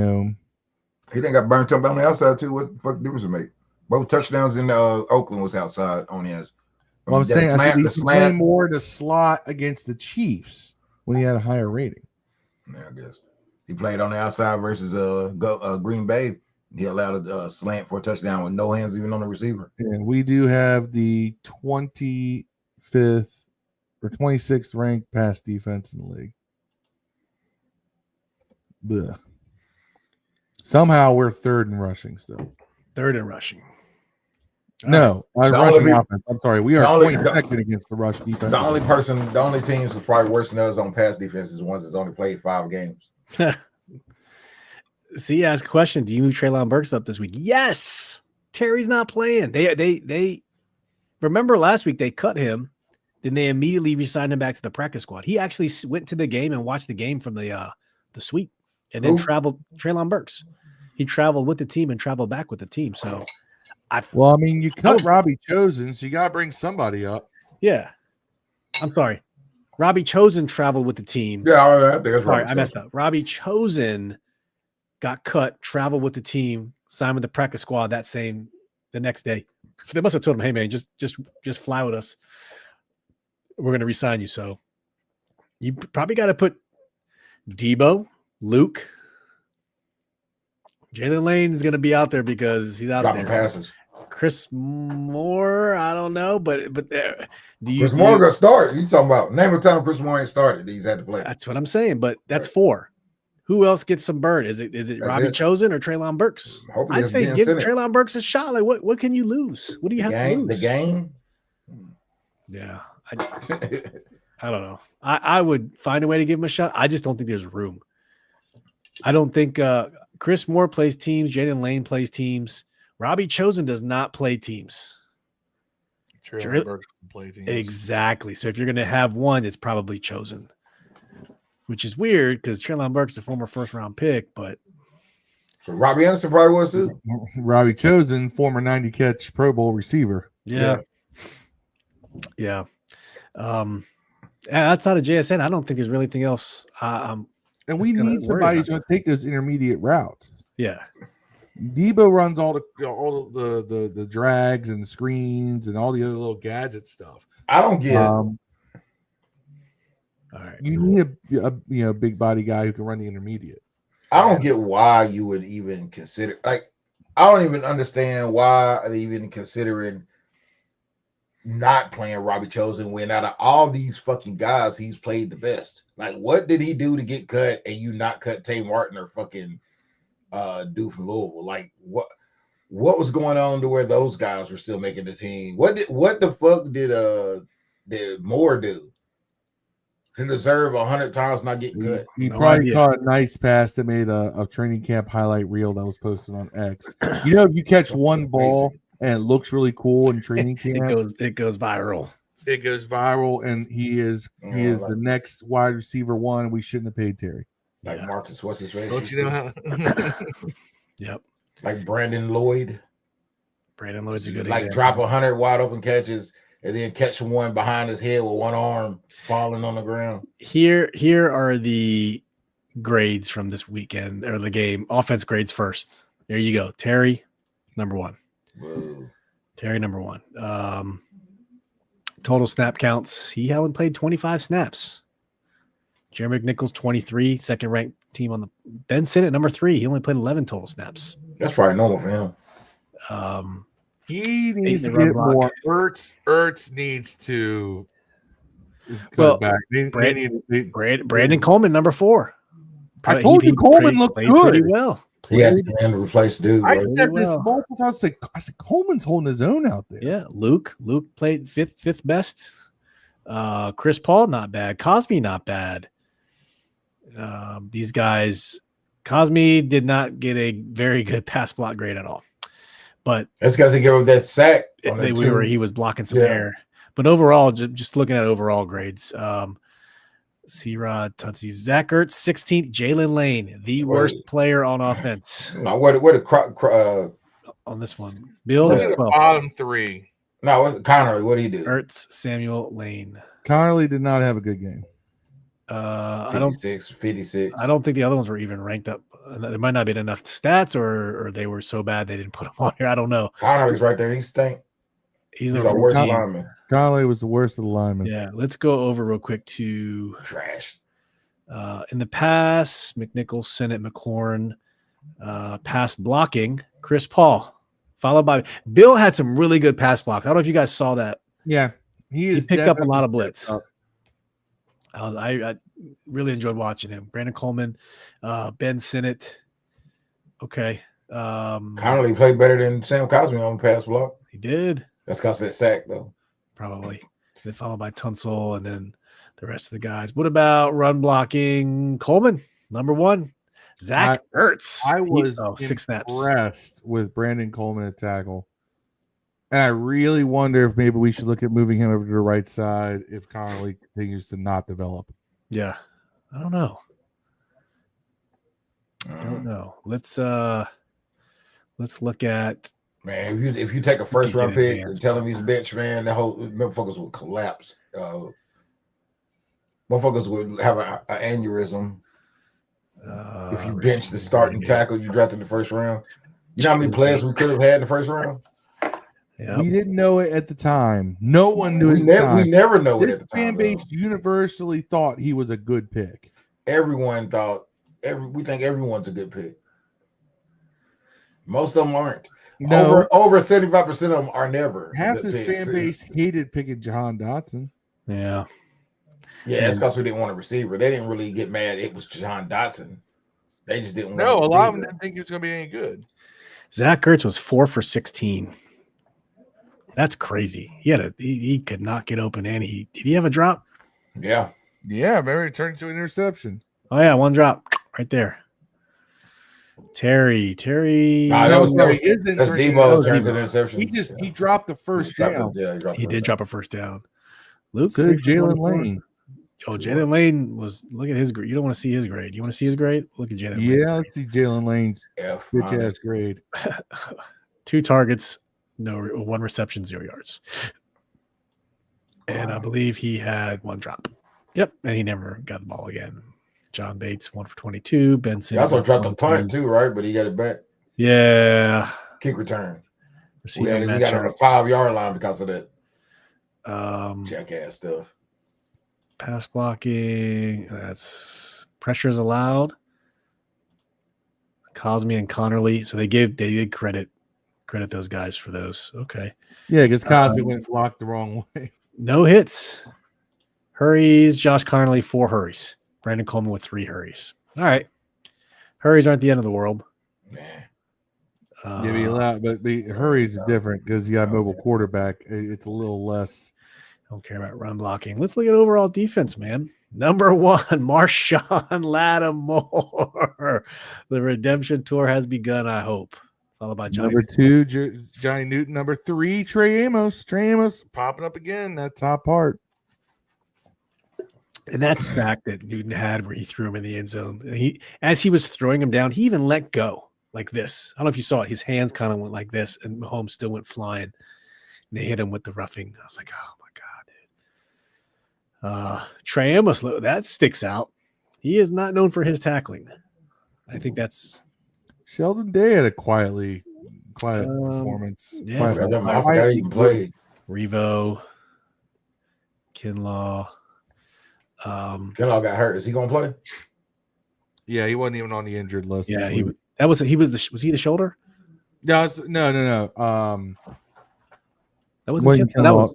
didn't got burnt up on the outside too. What the fuck difference it make? Both touchdowns in Oakland was outside on his. Well, I'm saying he's playing more in the slot against the Chiefs when he had a higher rating. Yeah, I guess he played on the outside versus Green Bay. He allowed a slant for a touchdown with no hands even on the receiver. And we do have the 25th or 26th ranked pass defense in the league. Blech. Somehow we're third in rushing still. Third in rushing. No, rushing offense. I'm sorry. We are 22nd against the rush defense. The only teams that's probably worse than us on pass defense is the ones that's only played 5 games. See, ask a question. Do you move Treylon Burks up this week? Yes. Terry's not playing. They remember last week they cut him, then they immediately re-signed him back to the practice squad. He actually went to the game and watched the game from the suite, and then traveled. Treylon Burks. He traveled with the team and traveled back with the team. So, you cut Robbie Chosen, so you got to bring somebody up. Yeah, I'm sorry. Robbie Chosen traveled with the team. Yeah, I think that's right. I messed up. Robbie Chosen got cut, traveled with the team, signed with the practice squad the next day. So they must have told him, "Hey man, just fly with us. We're going to re-sign you." So you probably got to put Debo, Luke, Jalen Lane is going to be out there because he's out dropping there. Passes. Chris Moore, I don't know, but Chris Moore gonna start. You talking about name of time Chris Moore ain't started? He's had to play. That's what I'm saying, but that's 4. Who else gets some burn? Is it Robbie Chosen or Treylon Burks? I'd say give Treylon Burks a shot. Like what can you lose? What do you have to lose? The game. Yeah, I don't know. I would find a way to give him a shot. I just don't think there's room. I don't think Chris Moore plays teams. Jayden Lane plays teams. Robbie Chosen does not play teams. Treylon Burks can play teams. Exactly. So if you're going to have one, it's probably Chosen, which is weird because Treylon Burks is a former first-round pick, but so Robbie Anderson probably was too. Robbie Chosen, former 90-catch Pro Bowl receiver. Yeah. Outside of JSN, I don't think there's really anything else. And we need somebody who's going to take those intermediate routes. Yeah. Debo runs all the drags and the screens and all the other little gadget stuff. I don't get. All right. You need a big body guy who can run the intermediate. I don't get why you would even consider. Like, I don't even understand why they even considering not playing Robbie Chosen when out of all these fucking guys, he's played the best. Like, what did he do to get cut and you not cut Tay Martin or fucking dude from Louisville? Like, what was going on to where those guys were still making the team? What the fuck did Moore do to deserve 100 times not getting cut? He probably caught a nice pass that made a training camp highlight reel that was posted on X. If you catch one ball and it looks really cool in training camp, it goes viral. It goes viral, and he is the next wide receiver one. We shouldn't have paid Terry. Like Marcus, what's his name? Don't you know how? Yep. Like Brandon Lloyd. Brandon Lloyd's a good example. Drop 100 wide open catches and then catch one behind his head with one arm falling on the ground. Here are the grades from this weekend or the game. Offense grades first. There you go. Terry, number 1. Whoa. Terry, number 1. Total snap counts. He hadn't played 25 snaps. Jeremy McNichols, 23, second ranked team on the Ben Sinnott, number 3. He only played 11 total snaps. That's probably normal for him. He needs to the run get block. more. Ertz needs to cut back. Brandon Coleman, number 4. I told you Coleman looked played good. pretty well. Yeah, and replace dude. I Right? said this multiple times. I said Coleman's holding his own out there. Yeah, Luke played fifth best. Chris Paul, not bad. Cosme, not bad. These guys, Cosme did not get a very good pass block grade at all. But that's because he gave up that sack. He was blocking some air. But overall, just looking at overall grades, C-Rod, Tunsi, Zach Ertz, 16th, Jaylen Lane, the worst player on offense. No, where the on this one, Bill is the bottom 3. No, Connerly, what did he do? Ertz, Samuel, Lane. Connerly did not have a good game. 56. I don't think the other ones were even ranked up. There might not have been enough stats, or they were so bad they didn't put them on here. I don't know. Connerly's right there. He stink. He's the worst lineman. Connerly was the worst of the linemen. Yeah, let's go over real quick to trash. In the pass, McNichols, Sennett, McLaurin. Pass blocking, Chris Paul, followed by Bill had some really good pass blocks. I don't know if you guys saw that. Yeah, he picked up a lot of blitz. I really enjoyed watching him. Brandon Coleman, Ben Sennett. Okay. Connerly played better than Sam Cosme on the pass block. He did. That's because of that sack, though. Probably. Then followed by Tunsil and then the rest of the guys. What about run blocking? Coleman, number 1. Zach Ertz. I was impressed with Brandon Coleman at tackle. And I really wonder if maybe we should look at moving him over to the right side if Connerly continues to not develop. Yeah. I don't know. Let's look at, man, if you take a first round pick and tell him he's a bench, man, the whole motherfuckers would collapse. Motherfuckers would have an aneurysm. If you bench the starting tackle you drafted in the first round. You know how many players we could have had in the first round? Yep. We didn't know it at the time. No one knew it at the time. We never know it at the time. Fan base universally thought he was a good pick. Everyone thought. We think everyone's a good pick. Most of them aren't. No. Over 75% of them are never. Half his fan base hated picking Jahan Dotson. Yeah. Yeah, that's because we didn't want a receiver. They didn't really get mad. It was Jahan Dotson. They just didn't. No, a lot of them didn't think he was going to be any good. Zach Ertz was 4 for 16. That's crazy. He could not get open, and did he have a drop? Yeah. Yeah, remember it turned into an interception. Oh yeah, one drop right there. Terry. Nah, that's Debo turns an interception. He dropped the first down. He did drop a first down. Luke, good Jaylen Lane. Oh, Jaylen Lane was. Look at his grade. You don't want to see his grade. You want to see his grade? Look at Jaylen. Yeah, let's see Jaylen Lane's bitch ass grade. 2 targets, 1 reception, 0 yards. And I believe he had 1 drop. Yep, and he never got the ball again. John Bates, 1 for 22. Benson. He also dropped a punt too, right? But he got it back. Yeah. Kick return. We got on the 5-yard line because of that. Jackass stuff. Pass blocking. That's pressures allowed. Cosme and Connerly. So they did credit those guys for those. Okay. Yeah, because Cosme went blocked the wrong way. No hits. Hurries. Josh Connerly, 4 hurries. Brandon Coleman with 3 hurries. All right. Hurries aren't the end of the world. But the hurries are different because you got a mobile quarterback. It's a little less. Don't care about run blocking. Let's look at overall defense, man. Number 1, Marshawn Lattimore. The redemption tour has begun, I hope. Followed by Johnny. Number 2, Johnny Newton. Number 3, Trey Amos. Trey Amos popping up again, that top part. And that sack that Newton had where he threw him in the end zone, as he was throwing him down, he even let go like this. I don't know if you saw it. His hands kind of went like this, and Mahomes still went flying. And they hit him with the roughing. I was like, oh, my God, dude. Trey Amos, that sticks out. He is not known for his tackling. I think that's – Sheldon Day had a quiet performance. Yeah. I forgot he played. Revo, Kinlaw. Kinlaw got hurt. Is he gonna play? Yeah, he wasn't even on the injured list. Yeah, was he the shoulder? No. That wasn't Kinlaw.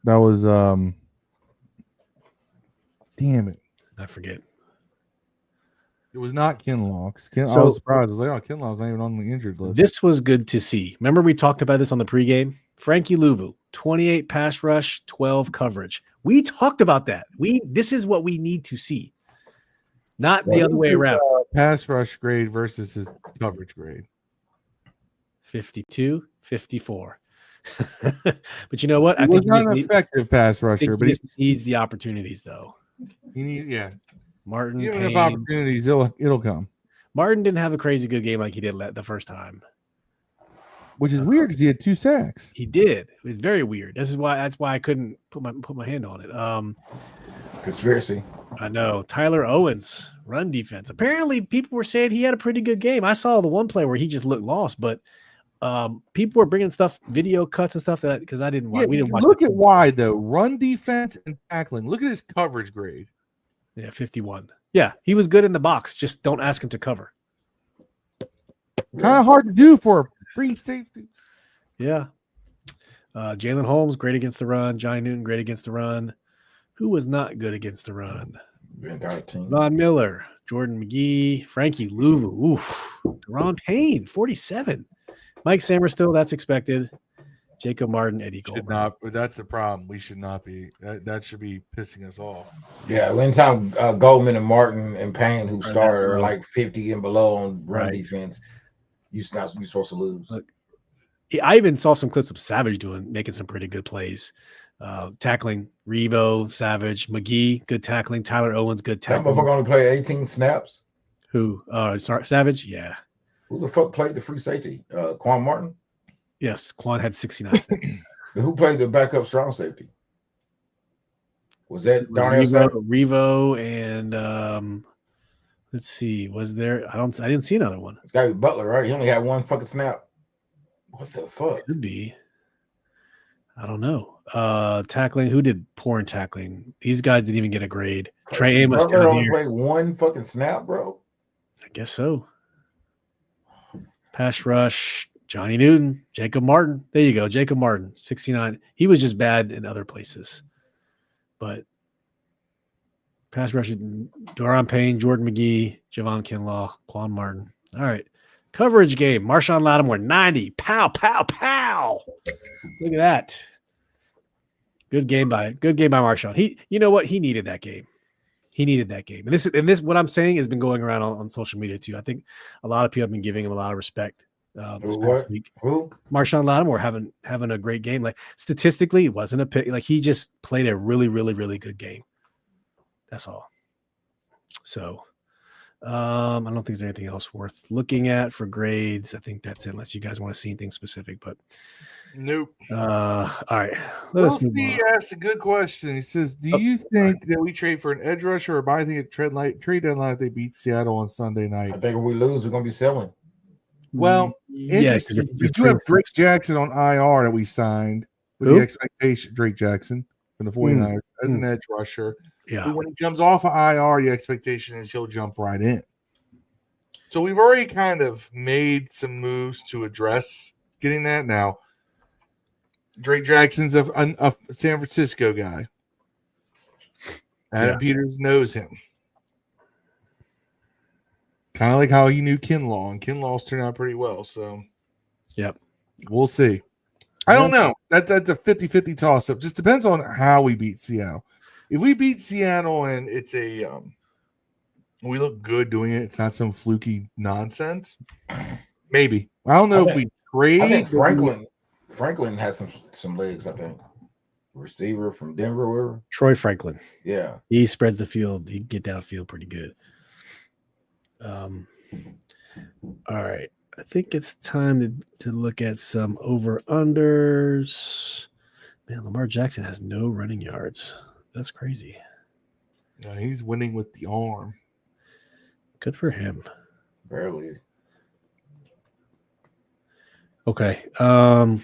That was damn it. I forget. It was not Kinlaw. I was surprised. I was like, oh, Kinlaw's not even on the injured list. This was good to see. Remember we talked about this on the pregame? Frankie Louvu, 28 pass rush, 12 coverage. We talked about that. This is what we need to see. Not the other way around. Pass rush grade versus his coverage grade. 52, 54. But you know what? I think he's not an effective pass rusher, but he needs the opportunities, though. He needs, Martin, give him enough opportunities, it'll come. Martin didn't have a crazy good game like he did the first time, which is weird because he had 2 sacks. He did. It was very weird. That's why I couldn't put my hand on it. Conspiracy. I know. Tyler Owens, run defense. Apparently, people were saying he had a pretty good game. I saw the one play where he just looked lost, but people were bringing video cuts and stuff because I didn't watch. Yeah, we didn't watch. Look at why though. Run defense and tackling. Look at his coverage grade. Yeah, 51. Yeah, he was good in the box. Just don't ask him to cover. Kind of hard to do for a free safety. Yeah. Jalen Holmes, great against the run. Johnny Newton, great against the run. Who was not good against the run? Von Miller, Jordan McGee, Frankie Louvu. Oof. Deron Payne, 47. Mike Samerstill, that's expected. Jacob Martin, Eddie Goldberg. That's the problem. We should not be. That should be pissing us off. Yeah, anytime Goldman and Martin and Payne, who started, are like 50 and below on run defense, you're supposed to lose. Look, I even saw some clips of Savage making some pretty good plays. Tackling Revo, Savage, McGee, good tackling. Tyler Owens, good tackling. That motherfucker only played 18 snaps. Who? Savage? Yeah. Who the fuck played the free safety? Quan Martin? Yes, Quan had 69 snaps. Who played the backup strong safety? Was that Darnell Revo and let's see, was there? I didn't see another one. It's gotta be Butler, right? He only had 1 fucking snap. What the fuck? Could be. I don't know. Tackling. Who did poor in tackling? These guys didn't even get a grade. Trey Amos Butler only played 1 fucking snap, bro. I guess so. Pass rush. Johnny Newton, Jacob Martin. There you go. Jacob Martin, 69. He was just bad in other places. But pass rush, Deron Payne, Jordan McGee, Javon Kinlaw, Quan Martin. All right. Coverage game. Marshawn Lattimore, 90. Pow, pow, pow. Look at that. Good game by Marshawn. You know what? He needed that game. And this what I'm saying has been going around on social media too. I think a lot of people have been giving him a lot of respect. This past week. Marshawn Lattimore having a great game. Like statistically, it wasn't a pick. Like he just played a really, really, really good game. That's all. So I don't think there's anything else worth looking at for grades. I think that's it, unless you guys want to see anything specific. But nope. All right. Steve asked a good question. He says, "Do you think that we trade for an edge rusher or buy anything at trade deadline if they beat Seattle on Sunday night?" I think if we lose, we're gonna be selling. Well, interesting. We do have Drake Jackson on IR that we signed with the expectation. Drake Jackson from the 49ers as an edge rusher. Yeah. But when he comes off of IR, the expectation is he'll jump right in. So we've already kind of made some moves to address getting that. Now, Drake Jackson's a San Francisco guy. Adam Peters knows him. Kind of like how he knew Kinlaw, and Kinlaw's turned out pretty well. So, we'll see. I don't know. That's a 50-50 toss-up. Just depends on how we beat Seattle. If we beat Seattle and it's we look good doing it, it's not some fluky nonsense, maybe. I don't know if we trade. I think Franklin has some legs, I think. Receiver from Denver or whatever. Troy Franklin. Yeah. He spreads the field. He can get downfield pretty good. All right. I think it's time to look at some over-unders. Man, Lamar Jackson has no running yards. That's crazy. No, he's winning with the arm. Good for him. Barely. Okay. All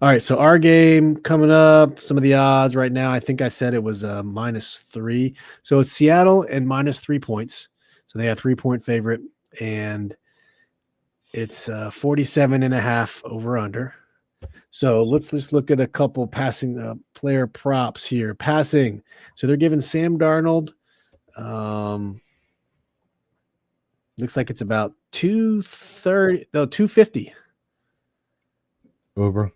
right. So our game coming up, some of the odds right now, I think I said it was -3. So it's Seattle and -3 points. So they have 3-point favorite, and it's 47.5 over under. So let's just look at a couple passing player props here. Passing. So they're giving Sam Darnold. Looks like it's about 250. Over.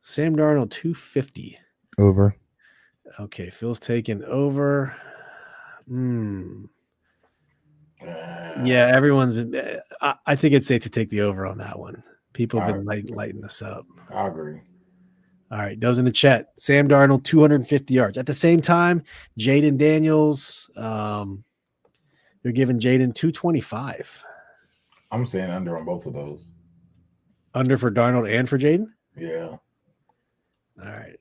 Sam Darnold 250. Over. Okay, Phil's taking over. Yeah, everyone's been. I think it's safe to take the over on that one. People have been lighting this up. I agree. All right, those in the chat. Sam Darnold, 250 yards. At the same time, Jayden Daniels, they're giving Jayden 225. I'm saying under on both of those. Under for Darnold and for Jayden? Yeah. All right.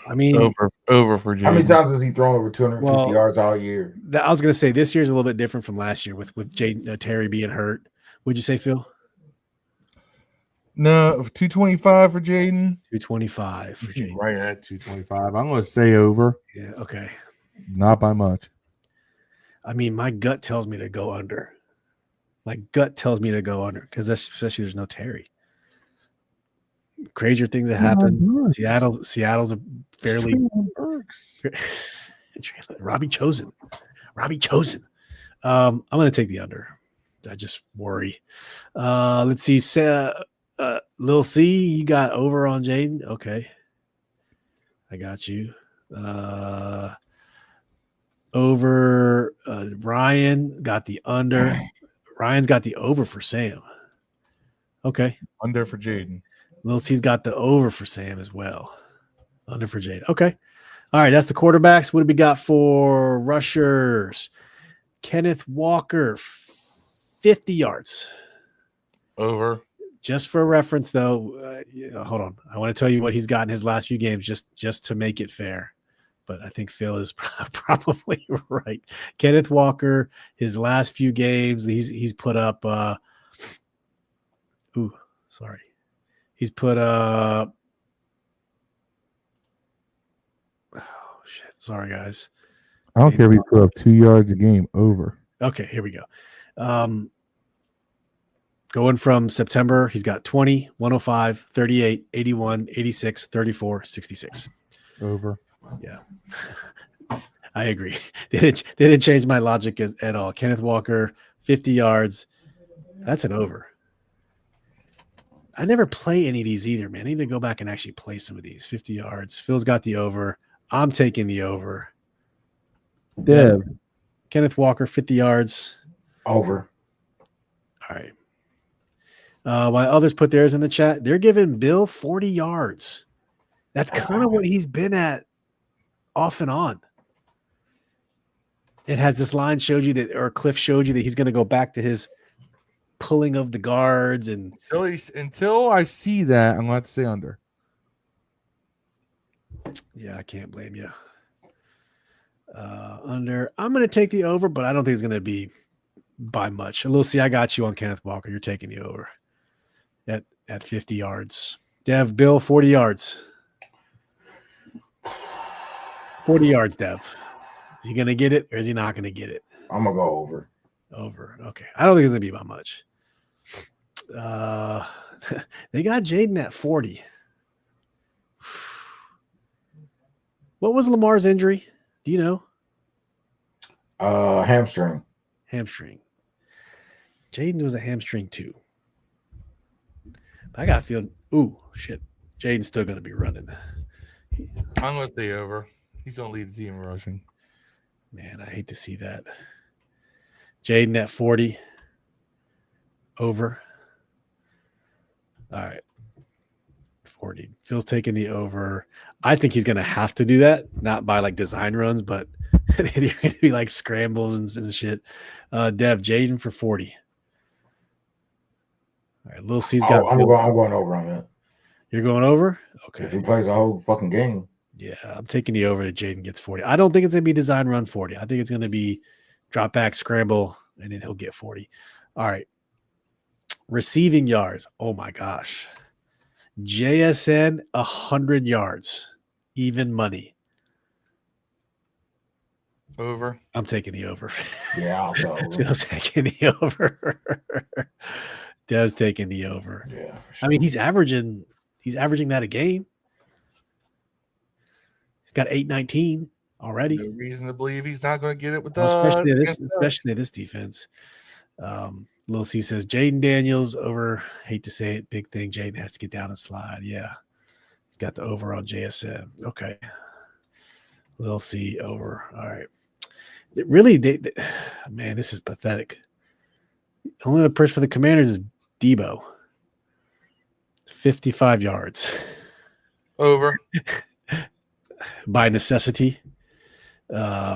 I mean, over for Jayden. How many times has he thrown over 250 yards all year? I was going to say this year's a little bit different from last year with Jayden, Terry being hurt. Would you say, Phil? No, 225 for Jayden. 225 for Jayden. Right at 225. I'm going to say over. Yeah, okay. Not by much. I mean, my gut tells me to go under. My gut tells me to go under because especially there's no Terry. Crazier things that happen. Seattle's a fairly Robbie Chosen. I'm going to take the under. I just worry. Let's see. Lil C, you got over on Jayden. Okay, I got you. Over. Ryan got the under. Ryan's got the over for Sam. Okay. Under for Jayden. Lil C's got the over for Sam as well. Under for Jayden. Okay. All right. That's the quarterbacks. What do we got for rushers? Kenneth Walker, 50 yards. Over. Just for reference, though, hold on. I want to tell you what he's got in his last few games just to make it fair. But I think Phil is probably right. Kenneth Walker, his last few games, he's put up He's put up Sorry, guys. I don't care if he put up 2 yards a game. Over. Okay, here we go. Going from September, he's got 20, 105, 38, 81, 86, 34, 66. Over. Yeah. I agree. They didn't change my logic at all. Kenneth Walker, 50 yards. That's an over. I never play any of these either, man. I need to go back and actually play some of these. 50 yards. Phil's got the over. I'm taking the over. Dev. Kenneth Walker, 50 yards. Over. All right. While others put theirs in the chat, they're giving Bill 40 yards. That's kind of what he's been at off and on. It has this line showed you that, or Cliff showed you that he's going to go back to his pulling of the guards. And until I see that, I'm going to say under. Yeah, I can't blame you. Under. I'm going to take the over, but I don't think it's going to be by much. We'll see. I got you on Kenneth Walker. You're taking the over at 50 yards. Dev, Bill, 40 yards. 40 yards, Dev. Is he going to get it or is he not going to get it? I'm going to go over. Over. Okay. I don't think it's going to be by much. They got Jayden at 40. What was Lamar's injury? Do you know? Hamstring. Jayden was a hamstring too. But I got a feeling, ooh, shit. Jayden's still going to be running. I'm going to stay over. He's going to lead the team in rushing. Man, I hate to see that. Jayden at 40. Over. All right. 40. Phil's taking the over. I think he's going to have to do that. Not by like design runs, but they're going to be like scrambles and shit. Dev, Jayden for 40. All right. Lil C's got. I'm going over on that. You're going over? Okay. If he plays the whole fucking game. Yeah, I'm taking the over that Jayden gets 40. I don't think it's going to be design run 40. I think it's going to be drop back, scramble, and then he'll get 40. All right. Receiving yards. Oh, my gosh. JSN, 100 yards. Even money. Over. I'm taking the over. Yeah, I'll go over. Phil's taking the over. Dev's taking the over. Yeah. Sure. I mean, he's averaging He's averaging that a game. He's got 819 already. No reason to believe he's not going to get it with especially this defense. Lil C says Jayden Daniels over. Hate to say it, big thing. Jayden has to get down and slide. Yeah, he's got the over on JSM. Okay, Lil C over. All right. Man, this is pathetic. Only the person for the Commanders is Debo. 55 yards. Over. By necessity.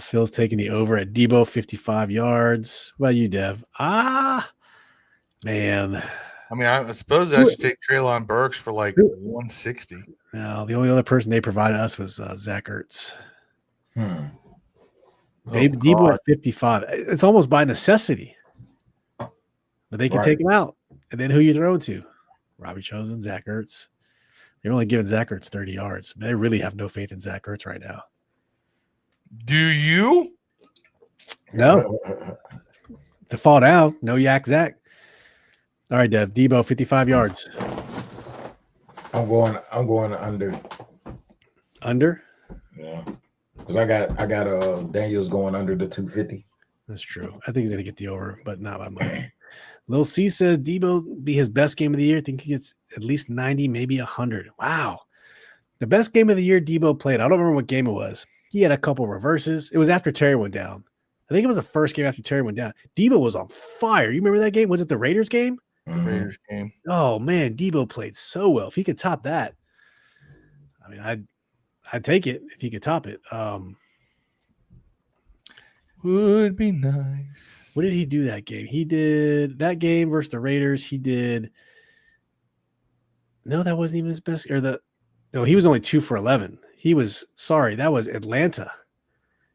Phil's taking the over at Debo, 55 yards. What about you, Dev? Man. I mean, I suppose I should take Treylon Burks for like 160. No, the only other person they provided us was Zach Ertz. Debo at 55. It's almost by necessity. But they can take him out. And then who you throw to? Robbie Chosen, Zach Ertz. They're only giving Zach Ertz 30 yards. They really have no faith in Zach Ertz right now. Do you? No. To fall down, no yak Zach. All right, Dev. Debo, 55 yards. I'm going under. Under? Yeah. Because I got Daniels going under the 250. That's true. I think he's gonna get the over, but not by much. Lil C says Debo be his best game of the year. I think he gets at least 90, maybe 100. Wow. The best game of the year Debo played. I don't remember what game it was. He had a couple reverses. It was after Terry went down. I think it was the first game after Terry went down. Debo was on fire. You remember that game? Was it the Raiders game? The Raiders game. Oh man, Debo played so well. If he could top that, I mean, I'd take it if he could top it. Would be nice. What did he do that game? He did that game versus the Raiders. He did. No, that wasn't even his best. No, he was only 2 for 11. That was Atlanta.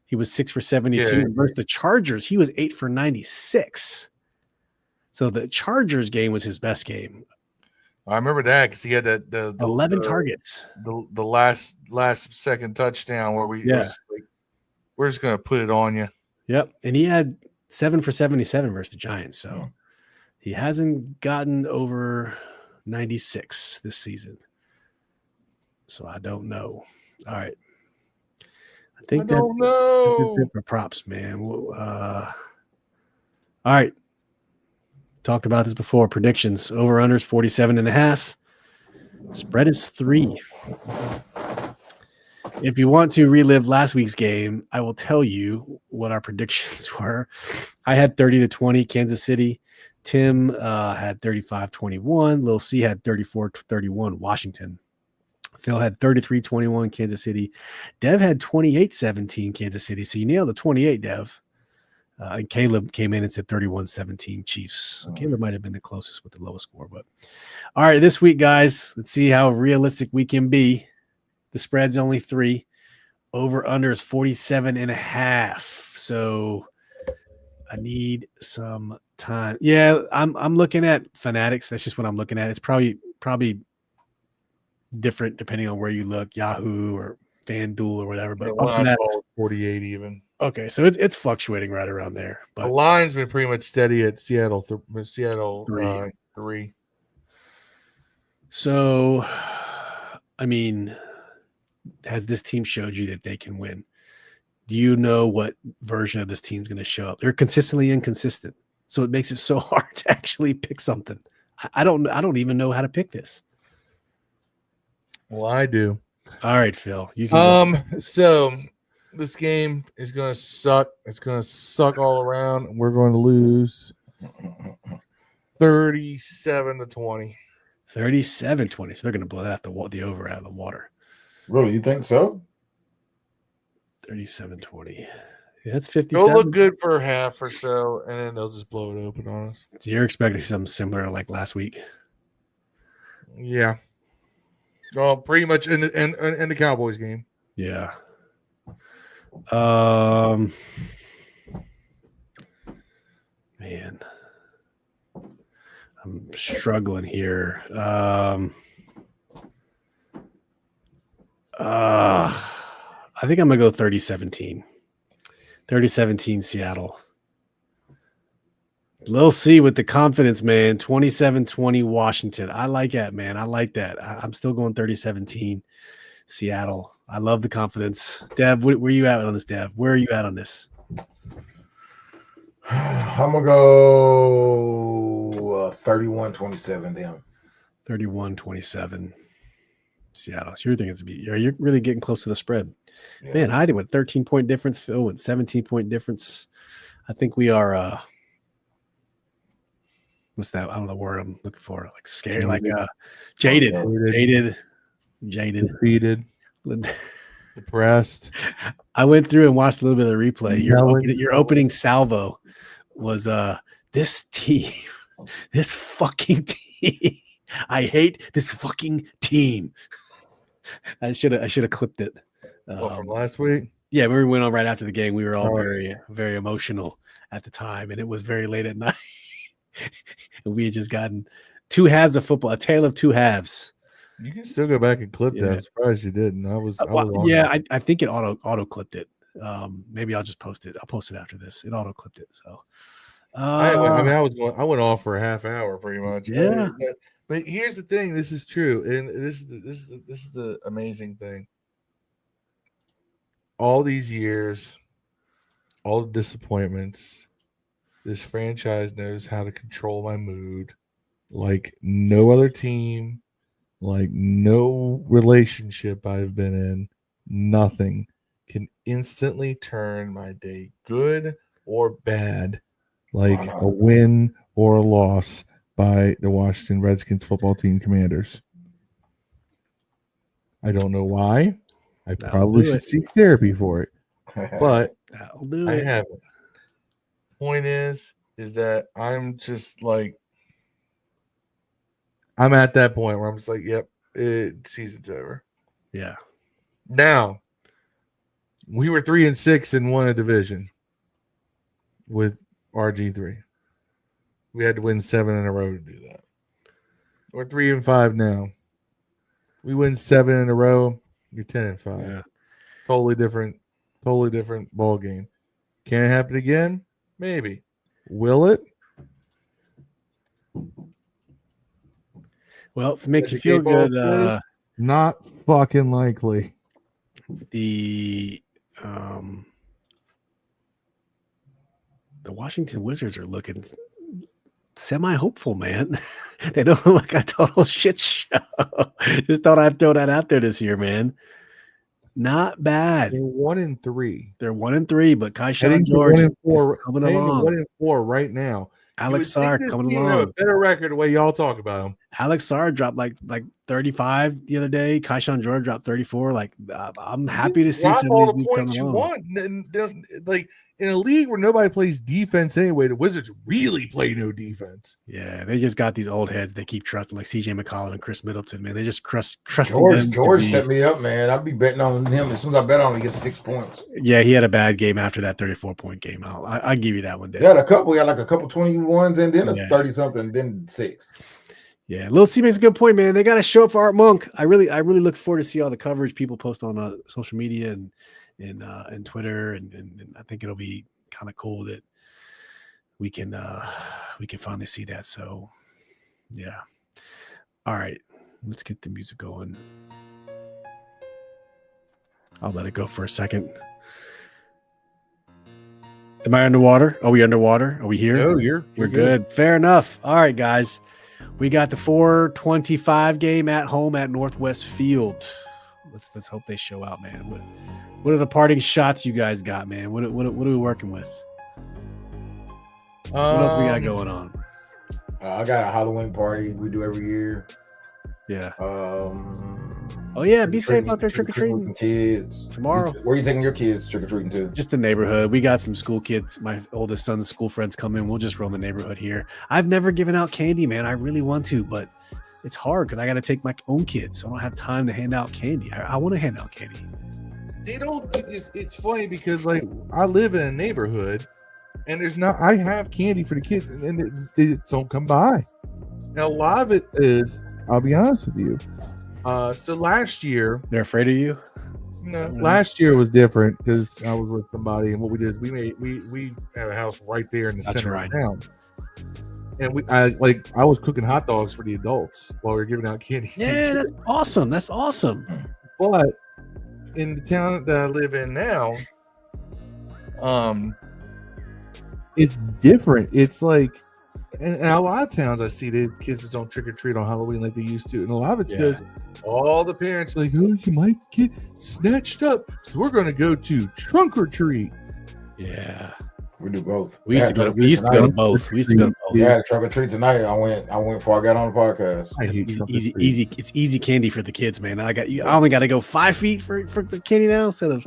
He was 6 for 72. Yeah. Versus the Chargers, he was 8 for 96. So the Chargers game was his best game. I remember that because he had the 11 targets. The last second touchdown where we're just gonna put it on you. Yep, and he had 7 for 77 versus the Giants. So he hasn't gotten over 96 this season. So I don't know. All right. I don't know. That's it for props, man. All right. Talked about this before. Predictions. Over-unders 47.5. Spread is 3. If you want to relive last week's game, I will tell you what our predictions were. I had 30-20 Kansas City. Tim had 35-21. Lil C had 34-31 Washington. Phil had 33-21 Kansas City. Dev had 28-17 Kansas City. So you nailed the 28, Dev. And Caleb came in and said 31-17 Chiefs. So Caleb might have been the closest with the lowest score. But all right, this week, guys, let's see how realistic we can be. The spread's only 3. Over under is 47.5. So I need some time. Yeah, I'm looking at Fanatics. That's just what I'm looking at. It's probably different depending on where you look, Yahoo or FanDuel or whatever. But 48 even. Okay, so it's fluctuating right around there. But the line's been pretty much steady at Seattle 3. So, I mean, has this team showed you that they can win? Do you know what version of this team's going to show up? They're consistently inconsistent, so it makes it so hard to actually pick something. I don't even know how to pick this. Well, I do. All right, Phil. You can so this game is going to suck. It's going to suck all around. We're going to lose 37-20. 37-20. So they're going to blow that the over out of the water. Really, you think so? 37-20. Yeah, that's 57. They'll look good for a half or so, and then they'll just blow it open on us. So you're expecting something similar like last week? Yeah. Well, pretty much in the Cowboys game. Yeah. Man, I'm struggling here. I think I'm gonna go 30-17. 30-17 Seattle. Lil C with the confidence, man. 27-20 Washington. I like that, man. I like that. I'm still going 30-17 Seattle. I love the confidence. Dev, where you at on this, Dev? Where are you at on this? I'm going to go 31-27 them. 31-27 Seattle. So you're thinking you're really getting close to the spread. Yeah. Man, Heidi went 13-point difference. Phil went 17-point difference. I think we are what's that? I don't know the word I'm looking for. Like scared, like jaded, defeated, depressed. I went through and watched a little bit of the replay. Your opening salvo was this team, this fucking team. I hate this fucking team. I should have clipped it. From last week? Yeah, we went on right after the game. We were all very, very emotional at the time, and it was very late at night. And we had just gotten 2 halves of football, a tale of 2 halves. You can still go back and clip that. I'm surprised you didn't. I think it auto clipped it. Maybe I'll just post it. I'll post it after this. It auto clipped it. So I went off for a half hour pretty much. Yeah. But here's the thing. This is true, and this is the amazing thing. All these years, all the disappointments, this franchise knows how to control my mood like no other team, like no relationship I've been in. Nothing can instantly turn my day good or bad, like a win or a loss by the Washington Redskins football team Commanders. I don't know why. I probably should seek therapy for it, but I haven't. Point is that I'm just like, I'm at that point where I'm just like, yep, season's over. Yeah. Now, we were 3-6 and won a division with RG3. We had to win 7 in a row to do that. We're 3-5 now. We win 7 in a row. You're 10-5. Yeah. Totally different ball game. Can it happen again? Maybe. Will it? Well, if it makes you feel good, not fucking likely. The Washington Wizards are looking semi-hopeful, man. They don't look like a total shit show. Just thought I'd throw that out there this year, man. Not bad. They're 1-3. They're 1-3, but Kaishan George is coming along. 1-4 right now. Alex Sarr coming along. Have a better record the way y'all talk about him. Alex Sarr dropped like 35 the other day. Kaishan George dropped 34. Like I'm happy to see some of these dudes coming along. Like in a league where nobody plays defense anyway, the Wizards really play no defense. Yeah, they just got these old heads they keep trusting, like CJ McCollum and Chris Middleton, man. They just trust George set me up, man. I'll be betting on him. As soon as I bet on him, he gets 6 points. Yeah, he had a bad game after that 34-point game. I'll give you that one, Dave. He had a couple 21s and then a 30-something, then 6. Yeah, Lil C makes a good point, man. They got to show up for Art Monk. I really look forward to see all the coverage people post on social media and Twitter, and I think it'll be kind of cool that we can finally see that. So, yeah. All right, let's get the music going. I'll let it go for a second. Am I underwater? Are we underwater? Are we here? No, we're good. Fair enough. All right, guys. We got the 425 game at home at Northwest Field. Let's hope they show out, man. What are the parting shots you guys got, man? What are we working with? What else we got going on? I got a Halloween party we do every year. Yeah. Be safe out there trick-or-treating. Kids. Tomorrow. Where are you taking your kids trick-or-treating to? Just the neighborhood. We got some school kids. My oldest son's school friends come in. We'll just roam the neighborhood here. I've never given out candy, man. I really want to, but it's hard because I got to take my own kids. So I don't have time to hand out candy. I want to hand out candy. They don't. It's funny because like I live in a neighborhood and I have candy for the kids and they don't come by. Now a lot of it is, I'll be honest with you. So last year they're afraid of you. No, last year was different because I was with somebody, and what we did is we have a house right there in the center of town. And I was cooking hot dogs for the adults while we were giving out candy. Yeah, that's awesome. That's awesome. But in the town that I live in now, it's different. It's like, and a lot of towns I see that kids just don't trick or treat on Halloween like they used to, and a lot of it's because all the parents are like, oh, you might get snatched up, so we're going to go to trunk or treat. Yeah, we do both. We used to go to both. Yeah, trunk or treat tonight. I went before I got on the podcast. It's easy candy for the kids, man. I only got to go 5 feet for the candy now instead of.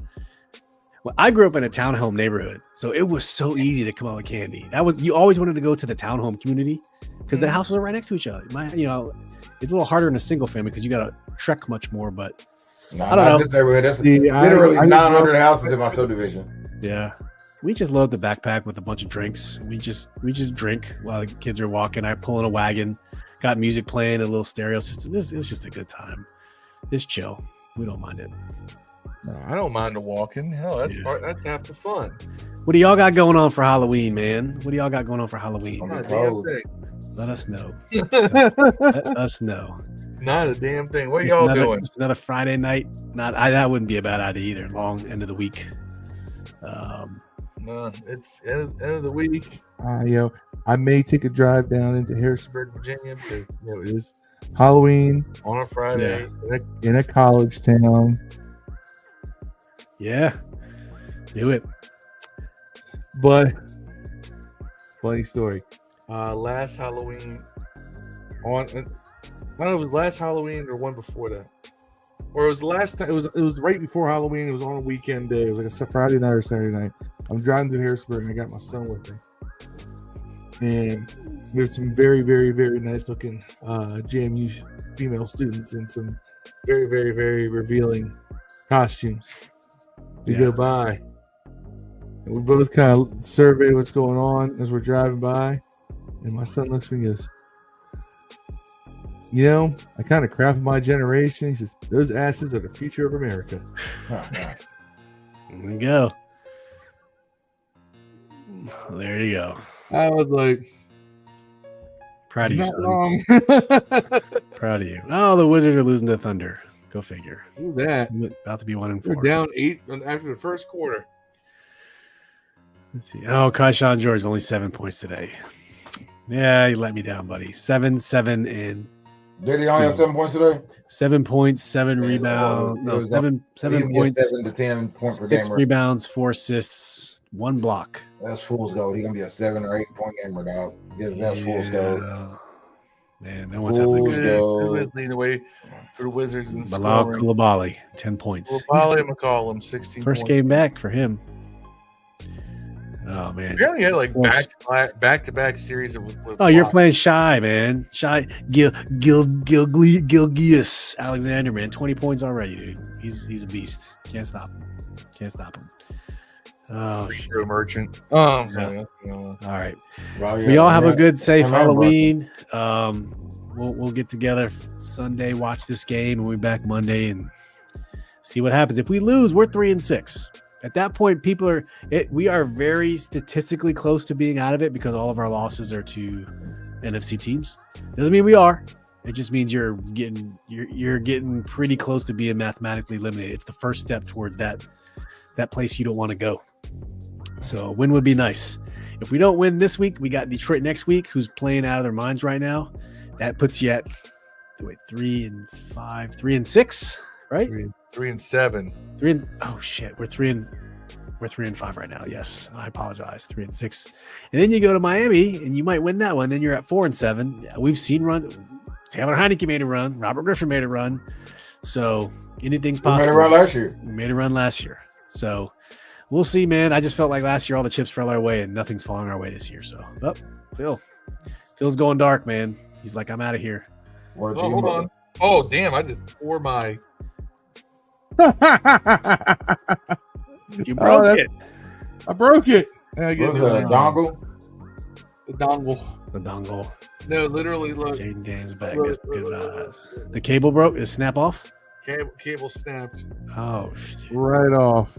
Well, I grew up in a townhome neighborhood, so it was so easy to come out with candy. You always wanted to go to the townhome community because the houses are right next to each other. It's a little harder in a single family because you got to trek much more. But I don't know. This neighborhood, that's literally 900 houses in my subdivision. Yeah, we just load the backpack with a bunch of drinks. We just drink while the kids are walking. I pull in a wagon, got music playing, a little stereo system. It's just a good time. It's chill. We don't mind it. No, I don't mind the walking. Hell, that's half the fun. What do y'all got going on for Halloween, man? What do y'all got going on for Halloween? Not a damn thing. Let us know. Let us know. Not a damn thing. What y'all doing? It's another Friday night. That wouldn't be a bad idea either. Long end of the week. No, it's end of the week. I may take a drive down into Harrisonburg, Virginia, because it is Halloween on a Friday in a college town. Yeah, do it. But funny story. Last Halloween, I don't know if it was last Halloween or one before that, or it was last time. It was right before Halloween. It was on a weekend day. It was like a Friday night or Saturday night. I'm driving to Harrisburg and I got my son with me, and there's some very, very, very nice looking JMU female students in some very, very, very revealing costumes. We go by, and we both kind of survey what's going on as we're driving by, and my son looks at me and goes, I kind of crap my generation. He says, those asses are the future of America. There you go. There you go. I was like, proud of you, son. Wrong. Proud of you. Oh, the Wizards are losing to Thunder. Go figure. Look at that. About to be 1-4. We're down 8 after the first quarter. Let's see. Oh, Kaishan George only 7 points today. Yeah, you let me down, buddy. 7, 7, and. Did he only have 7 points today? 7 points, 7 rebounds. No, 7 points. 7 to 10 points per 6 game. rebounds, 4 assists, 1 block. That's fool's gold. He's gonna be a 7 or 8 point gamer, dog. That's fool's gold. Man, no one's having a good. Who is leading the way for the Wizards in Bilal scoring? Coulibaly, 10 points. Coulibaly and McCollum, 16 First points. game back for him. Oh man! Apparently, had like back-to-back series with you're playing Shy, man. Shy Gilgeous Alexander, man. 20 points already, dude. He's a beast. Can't stop him. Oh, True merchant. Yeah. All right. Well, We all have a good, safe Remember. Halloween. We'll get together Sunday, watch this game, and we'll be back Monday and see what happens. If we lose, we're 3-6. At that point, we are very statistically close to being out of it because all of our losses are to NFC teams. Doesn't mean we are. It just means you're getting pretty close to being mathematically eliminated. It's the first step towards that place you don't want to go. So a win would be nice. If we don't win this week, we got Detroit next week, who's playing out of their minds right now. That puts you at 3-6, right? 3-7. Oh shit, we're 3-5 right now. Yes, I apologize. 3-6, and then you go to Miami, and you might win that one. Then you're at 4-7. Yeah, we've seen run. Taylor Heineke made a run. Robert Griffin made a run. So anything's possible. We made a run last year. We made a run last year. So we'll see, man. I just felt like last year all the chips fell our way, and nothing's falling our way this year. So, Phil's going dark, man. He's like, I'm out of here. Hold on. Oh, damn! I just tore my. You broke it. I broke it. I What was that, a dongle? The dongle. The dongle. No, literally, look. Jayden Daniels back. Look, That's good look, vibes. The cable broke. It snap off. Cable snapped Oh shit. right off.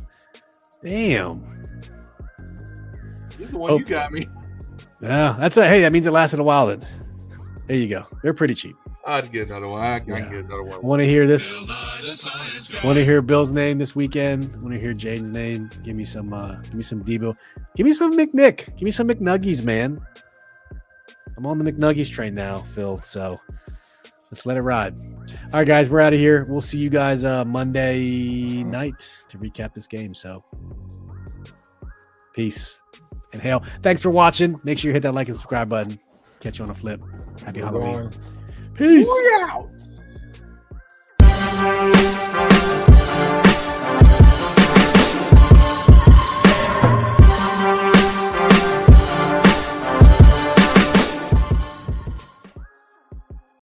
Damn. This is the one you got me. Yeah, that means it lasted a while then. There you go. They're pretty cheap. I'd get another one. I can get another one. Want to hear this? Want to hear Bill's name this weekend? Want to hear Jaden's name? Give me some Debo. Give me some McNick. Give me some McNuggies, man. I'm on the McNuggies train now, Phil. So let's let it ride. All right, guys, we're out of here. We'll see you guys Monday night to recap this game. So peace and hail. Thanks for watching. Make sure you hit that like and subscribe button. Catch you on a flip. Happy Halloween. Peace. We out.